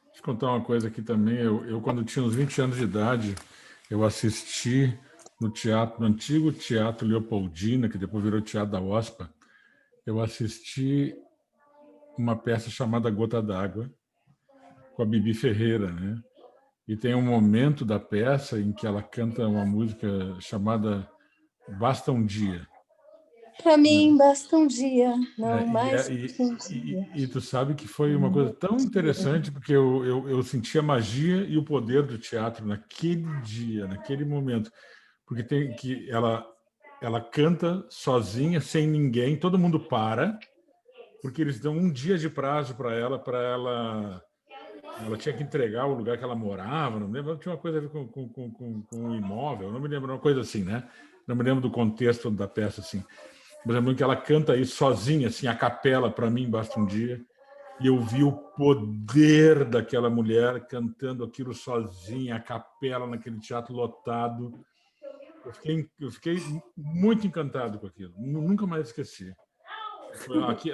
[SPEAKER 2] Deixa eu contar uma coisa aqui também. Eu, quando tinha uns 20 anos de idade, eu assisti no antigo Teatro Leopoldina, que depois virou Teatro da OSPA, eu assisti uma peça chamada Gota d'Água, com a Bibi Ferreira, né? E tem um momento da peça em que ela canta uma música chamada Basta um Dia.
[SPEAKER 3] Para mim, basta um dia, não mais um
[SPEAKER 2] dia.
[SPEAKER 3] dia.
[SPEAKER 2] E tu sabe que foi uma coisa tão interessante, porque eu senti a magia e o poder do teatro naquele dia, naquele momento. Porque tem que ela canta sozinha, sem ninguém, todo mundo para, porque eles dão um dia de prazo para ela tinha que entregar o lugar que ela morava, não me lembro, tinha uma coisa a ver com o imóvel, não me lembro, uma coisa assim, né? Não me lembro do contexto da peça, assim. Mas lembro que ela canta aí sozinha, assim, a capela, para mim, basta um dia, e eu vi o poder daquela mulher cantando aquilo sozinha, a capela naquele teatro lotado. Eu fiquei muito encantado com aquilo, nunca mais esqueci.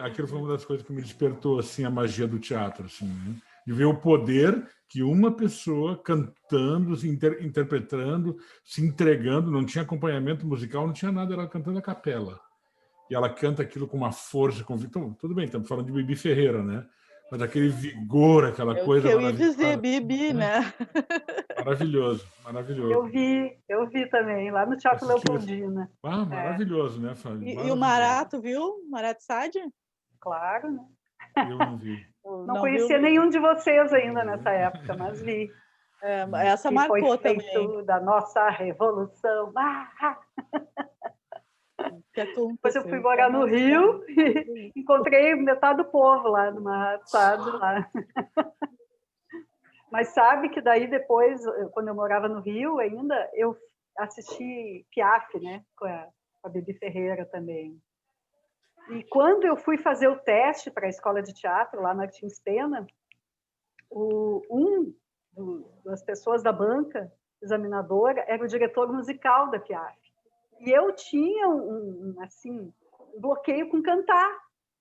[SPEAKER 2] Aquilo foi uma das coisas que me despertou assim a magia do teatro, assim, né? De ver o poder que uma pessoa cantando, interpretando, se entregando, não tinha acompanhamento musical, não tinha nada, ela cantando a capela. E ela canta aquilo com uma força, com... Então, tudo bem, estamos falando de Bibi Ferreira, né? Mas aquele vigor, aquela coisa
[SPEAKER 9] eu ia
[SPEAKER 2] maravilhosa.
[SPEAKER 9] dizer, Bibi, né?
[SPEAKER 2] Maravilhoso, maravilhoso.
[SPEAKER 1] Eu vi também, lá no Teatro Leopoldina.
[SPEAKER 2] Maravilhoso, né, Fábio?
[SPEAKER 9] E o Marato, viu? Marato Sade?
[SPEAKER 1] Claro, né?
[SPEAKER 2] Eu não vi.
[SPEAKER 1] Não conhecia nenhum de vocês ainda nessa época, mas vi.
[SPEAKER 9] Essa
[SPEAKER 1] que
[SPEAKER 9] marcou
[SPEAKER 1] foi feito
[SPEAKER 9] também.
[SPEAKER 1] Da nossa revolução. Depois eu fui morar no Rio e encontrei metade do povo lá numa assado lá. Mas sabe que daí depois, quando eu morava no Rio ainda, eu assisti Piaf, né, com a Bibi Ferreira também. E quando eu fui fazer o teste para a escola de teatro lá na Martins Pena, das pessoas da banca examinadora era o diretor musical da Piaf. E eu tinha um bloqueio com cantar,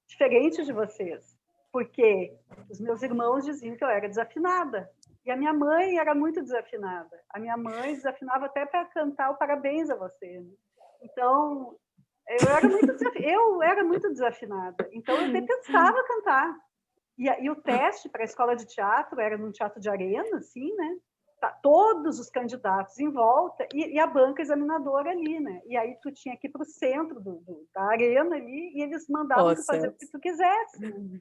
[SPEAKER 1] diferente de vocês, porque os meus irmãos diziam que eu era desafinada. E a minha mãe era muito desafinada. A minha mãe desafinava até para cantar o parabéns a você. Né? Então, eu era muito desafinada. Então, eu detestava cantar. E o teste para a escola de teatro era num teatro de arena, assim, né? Todos os candidatos em volta e a banca examinadora ali, né? E aí tu tinha que ir para o centro da arena ali e eles mandavam tu fazer o que tu quisesse. Né?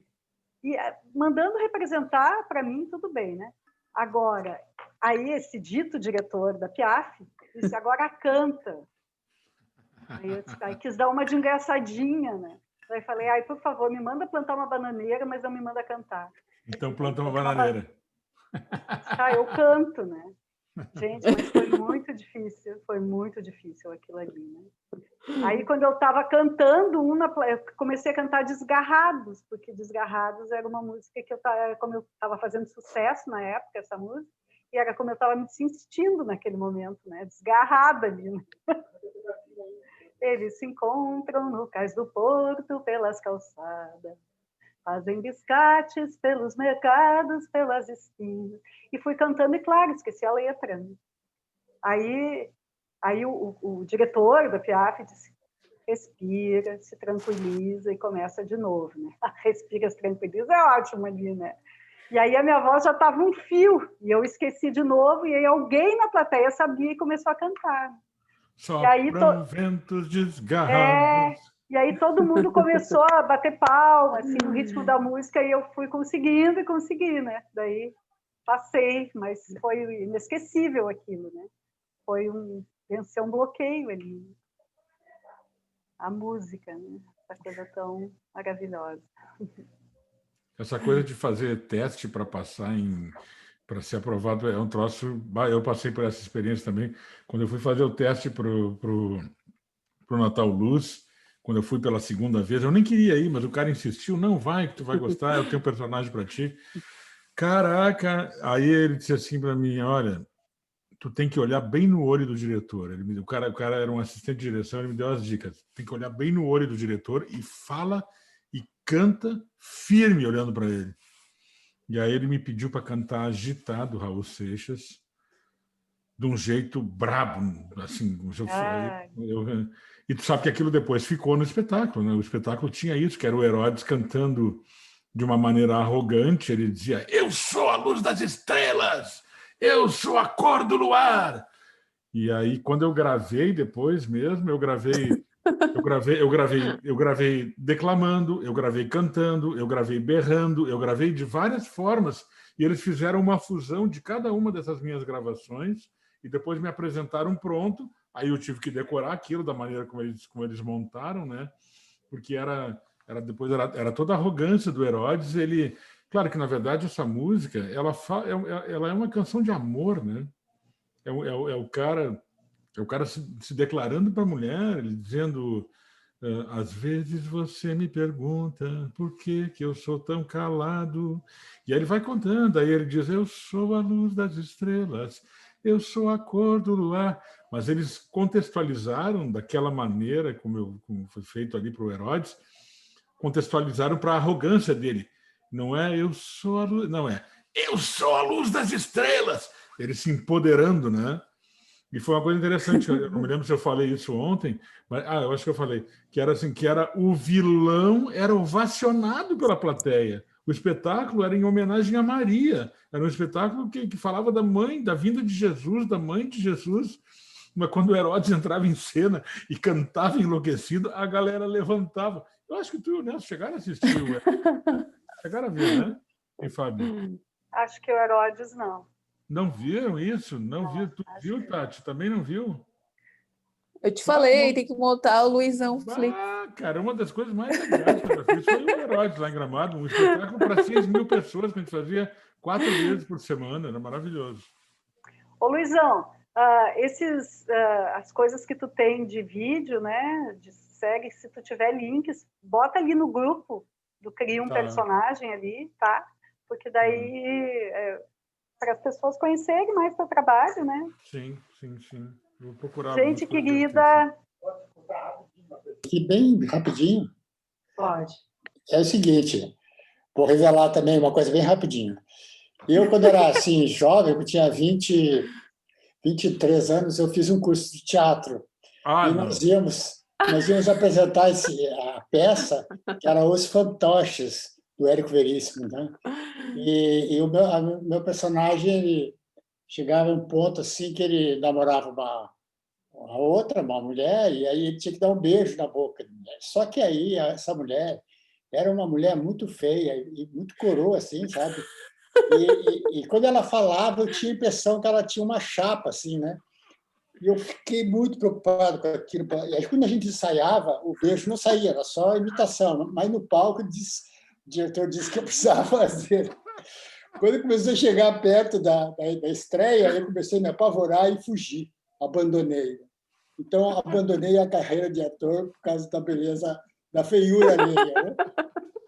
[SPEAKER 1] E mandando representar, para mim, tudo bem, né? Agora, aí esse dito diretor da Piaf disse, agora canta. Aí eu quis dar uma de engraçadinha, né? Daí falei, ai, por favor, me manda plantar uma bananeira, mas não me manda cantar.
[SPEAKER 2] Então planta uma bananeira.
[SPEAKER 1] Eu canto, né? Gente, mas foi muito difícil aquilo ali, né? Aí, quando eu estava cantando, eu comecei a cantar Desgarrados, porque Desgarrados era uma música que como eu estava fazendo sucesso na época, essa música, e era como eu estava me sentindo naquele momento, né? Desgarrada ali, né? Eles se encontram no cais do porto, pelas calçadas, fazem biscates pelos mercados, pelas esquinas. E fui cantando, e claro, esqueci a letra. Né? Aí o diretor da Piaf disse, respira, se tranquiliza e começa de novo. Né? Respira, se tranquiliza, é ótimo ali, né? E aí a minha voz já estava um fio, e eu esqueci de novo, e aí alguém na plateia sabia e começou a cantar.
[SPEAKER 2] Sopram ventos desgarrados.
[SPEAKER 1] E aí todo mundo começou a bater palma, assim, no ritmo da música, e eu fui conseguindo e consegui, né? Daí passei, mas foi inesquecível aquilo, né? Venceu um bloqueio ali. A música, né? Essa coisa tão maravilhosa.
[SPEAKER 2] Essa coisa de fazer teste para passar para ser aprovado é um troço. Eu passei por essa experiência também. Quando eu fui fazer o teste para o Natal Luz, quando eu fui pela segunda vez, eu nem queria ir, mas o cara insistiu, não vai, que tu vai gostar, eu tenho um personagem para ti. Caraca! Aí ele disse assim para mim, olha, tu tem que olhar bem no olho do diretor. O cara era um assistente de direção, ele me deu as dicas. Tem que olhar bem no olho do diretor e fala e canta firme olhando para ele. E aí ele me pediu para cantar Agitado, Raul Seixas, de um jeito brabo, assim. E tu sabe que aquilo depois ficou no espetáculo, né? O espetáculo tinha isso, que era o Herodes cantando de uma maneira arrogante. Ele dizia, eu sou a luz das estrelas, eu sou a cor do luar. E aí, quando eu gravei depois mesmo, eu gravei declamando, eu gravei cantando, eu gravei berrando, eu gravei de várias formas, e eles fizeram uma fusão de cada uma dessas minhas gravações, e depois me apresentaram pronto, aí eu tive que decorar aquilo da maneira como eles montaram, né? Porque era toda a arrogância do Herodes. Claro que, na verdade, essa música ela é uma canção de amor, né? É o cara se declarando para a mulher, ele dizendo, às vezes você me pergunta por que eu sou tão calado. E aí ele vai contando, aí ele diz, eu sou a luz das estrelas, eu sou a cor do luar. Mas eles contextualizaram daquela maneira, como foi feito ali para o Herodes, contextualizaram para a arrogância dele. Não é eu sou a luz, não é eu sou a luz das estrelas. Ele se empoderando, né? E foi uma coisa interessante, eu não me lembro se eu falei isso ontem, mas eu acho que eu falei, que era assim, que era o vilão era ovacionado pela plateia. O espetáculo era em homenagem a Maria, era um espetáculo que falava da mãe, da vinda de Jesus, da mãe de Jesus. Mas quando o Herodes entrava em cena e cantava enlouquecido, a galera levantava. Eu acho que tu e o Nelson chegaram a assistir, chegaram a ver, né? E Fábio?
[SPEAKER 1] Acho que o Herodes não.
[SPEAKER 2] Não viram isso? Não viram? Tu viu, Tati? Também não viu?
[SPEAKER 8] Eu te falei, tem que montar o Luizão Flix.
[SPEAKER 2] Cara, uma das coisas mais legais que eu fiz foi o Herodes lá em Gramado, um espetáculo para 6.000 pessoas que a gente fazia 4 vezes por semana, era maravilhoso.
[SPEAKER 1] Ô, Luizão, as coisas que tu tem de vídeo, né, de série, se tu tiver links, bota ali no grupo do Cria um Personagem ali, tá? Porque daí... para as pessoas conhecerem mais teu trabalho, né?
[SPEAKER 2] Sim. Vou procurar.
[SPEAKER 1] Gente querida.
[SPEAKER 4] Aqui bem rapidinho.
[SPEAKER 1] Pode.
[SPEAKER 4] É o seguinte, vou revelar também uma coisa bem rapidinho. Eu, quando era assim, jovem, eu tinha 23 anos, eu fiz um curso de teatro. E nós íamos apresentar a peça, que era Os Fantoches, do Érico Veríssimo, né? E o meu personagem, ele chegava a um ponto assim que ele namorava uma mulher, e aí ele tinha que dar um beijo na boca. Só que aí essa mulher era uma mulher muito feia e muito coroa, assim, sabe? E quando ela falava, eu tinha a impressão que ela tinha uma chapa, assim, né? E eu fiquei muito preocupado com aquilo. E aí, quando a gente ensaiava, o beijo não saía, era só imitação. Mas no palco, o diretor disse que eu precisava fazer. Quando começou a chegar perto da estreia, eu comecei a me apavorar e fugir. Abandonei. Então, abandonei a carreira de ator por causa da beleza, da feiura alheia, né?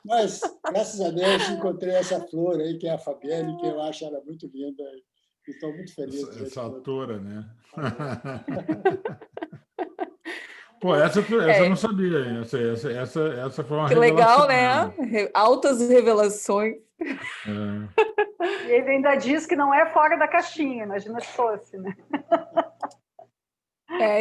[SPEAKER 4] Mas, graças a Deus, encontrei essa flor aí, que é a Fabiane, que eu acho ela muito linda. E estou muito feliz.
[SPEAKER 2] Essa autora, né? Pô, essa eu não sabia. Essa foi uma
[SPEAKER 8] Que
[SPEAKER 2] revelação
[SPEAKER 8] legal, né? Altas revelações.
[SPEAKER 1] E ele ainda diz que não é fora da caixinha, imagina se fosse, né?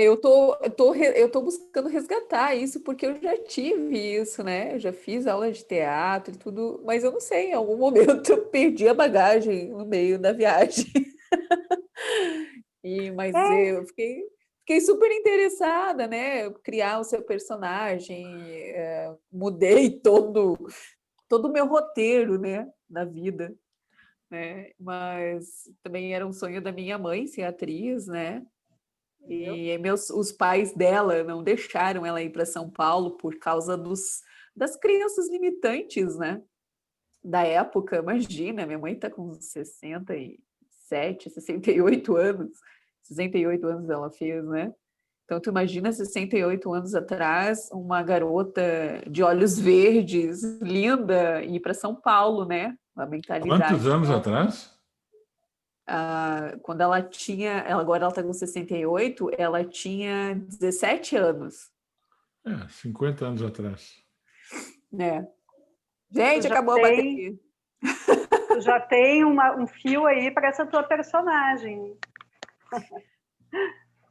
[SPEAKER 8] Eu tô buscando resgatar isso, porque eu já tive isso, né? Eu já fiz aula de teatro e tudo, mas eu não sei, em algum momento eu perdi a bagagem no meio da viagem. Mas eu fiquei super interessada, né? Criar o seu personagem, mudei todo o meu roteiro, né? Da vida, né? Mas também era um sonho da minha mãe ser atriz, né? E os pais dela não deixaram ela ir para São Paulo por causa das crenças limitantes, né? Da época. Imagina, minha mãe está com 67, 68 anos. 68 anos ela fez, né? Então, tu imagina 68 anos atrás, uma garota de olhos verdes, linda, ir para São Paulo, né? A mentalidade.
[SPEAKER 2] Quantos anos atrás?
[SPEAKER 8] Quando ela tinha, agora ela está com 68, ela tinha 17 anos.
[SPEAKER 2] 50 anos atrás.
[SPEAKER 8] Gente, acabou a bateria.
[SPEAKER 1] Tu já tem um fio aí para essa tua personagem.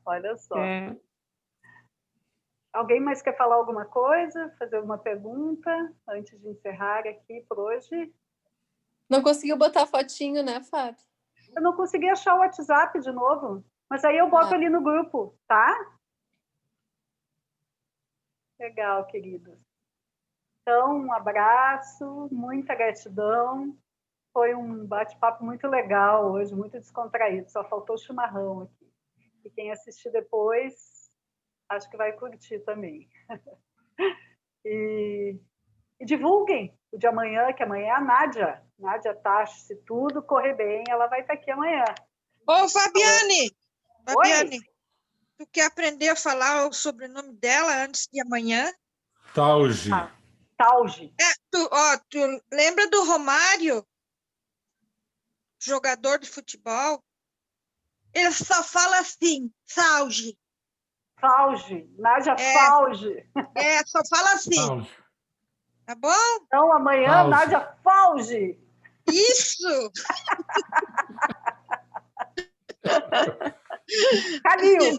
[SPEAKER 1] Olha só. Alguém mais quer falar alguma coisa? Fazer uma pergunta antes de encerrar aqui por hoje?
[SPEAKER 3] Não conseguiu botar fotinho, né, Fábio?
[SPEAKER 1] Eu não consegui achar o WhatsApp de novo, mas aí eu boto ali no grupo, tá? Legal, queridos. Então, um abraço, muita gratidão. Foi um bate-papo muito legal hoje, muito descontraído. Só faltou o chimarrão aqui. E quem assistir depois, acho que vai curtir também. E divulguem o de amanhã, que amanhã é a Nádia. Nádia Tacho, se tudo correr bem, ela vai estar aqui amanhã.
[SPEAKER 6] Ô, Fabiane! Fabiane, tu quer aprender a falar o sobrenome dela antes de amanhã?
[SPEAKER 2] Tauge.
[SPEAKER 1] Tauge.
[SPEAKER 6] Tu lembra do Romário? Jogador de futebol? Ele só fala assim, Sauge.
[SPEAKER 1] Fauge, Nádia Fauge.
[SPEAKER 6] Só fala assim.
[SPEAKER 2] Fauge.
[SPEAKER 6] Tá bom?
[SPEAKER 1] Então, amanhã, Fauge. Nádia Fauge.
[SPEAKER 6] Isso!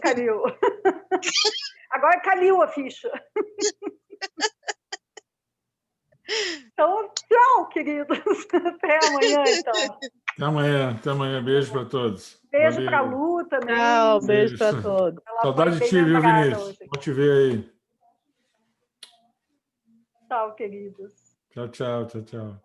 [SPEAKER 1] Calil. Agora caiu a ficha. Então, tchau, queridos. Até amanhã, então.
[SPEAKER 2] Até amanhã. Beijo para todos.
[SPEAKER 1] Beijo para a Lu também.
[SPEAKER 9] Tchau, beijo para todos.
[SPEAKER 2] Saudade de ti, viu, Vinícius? Vou te ver aí.
[SPEAKER 1] Tchau, queridos.
[SPEAKER 2] Tchau.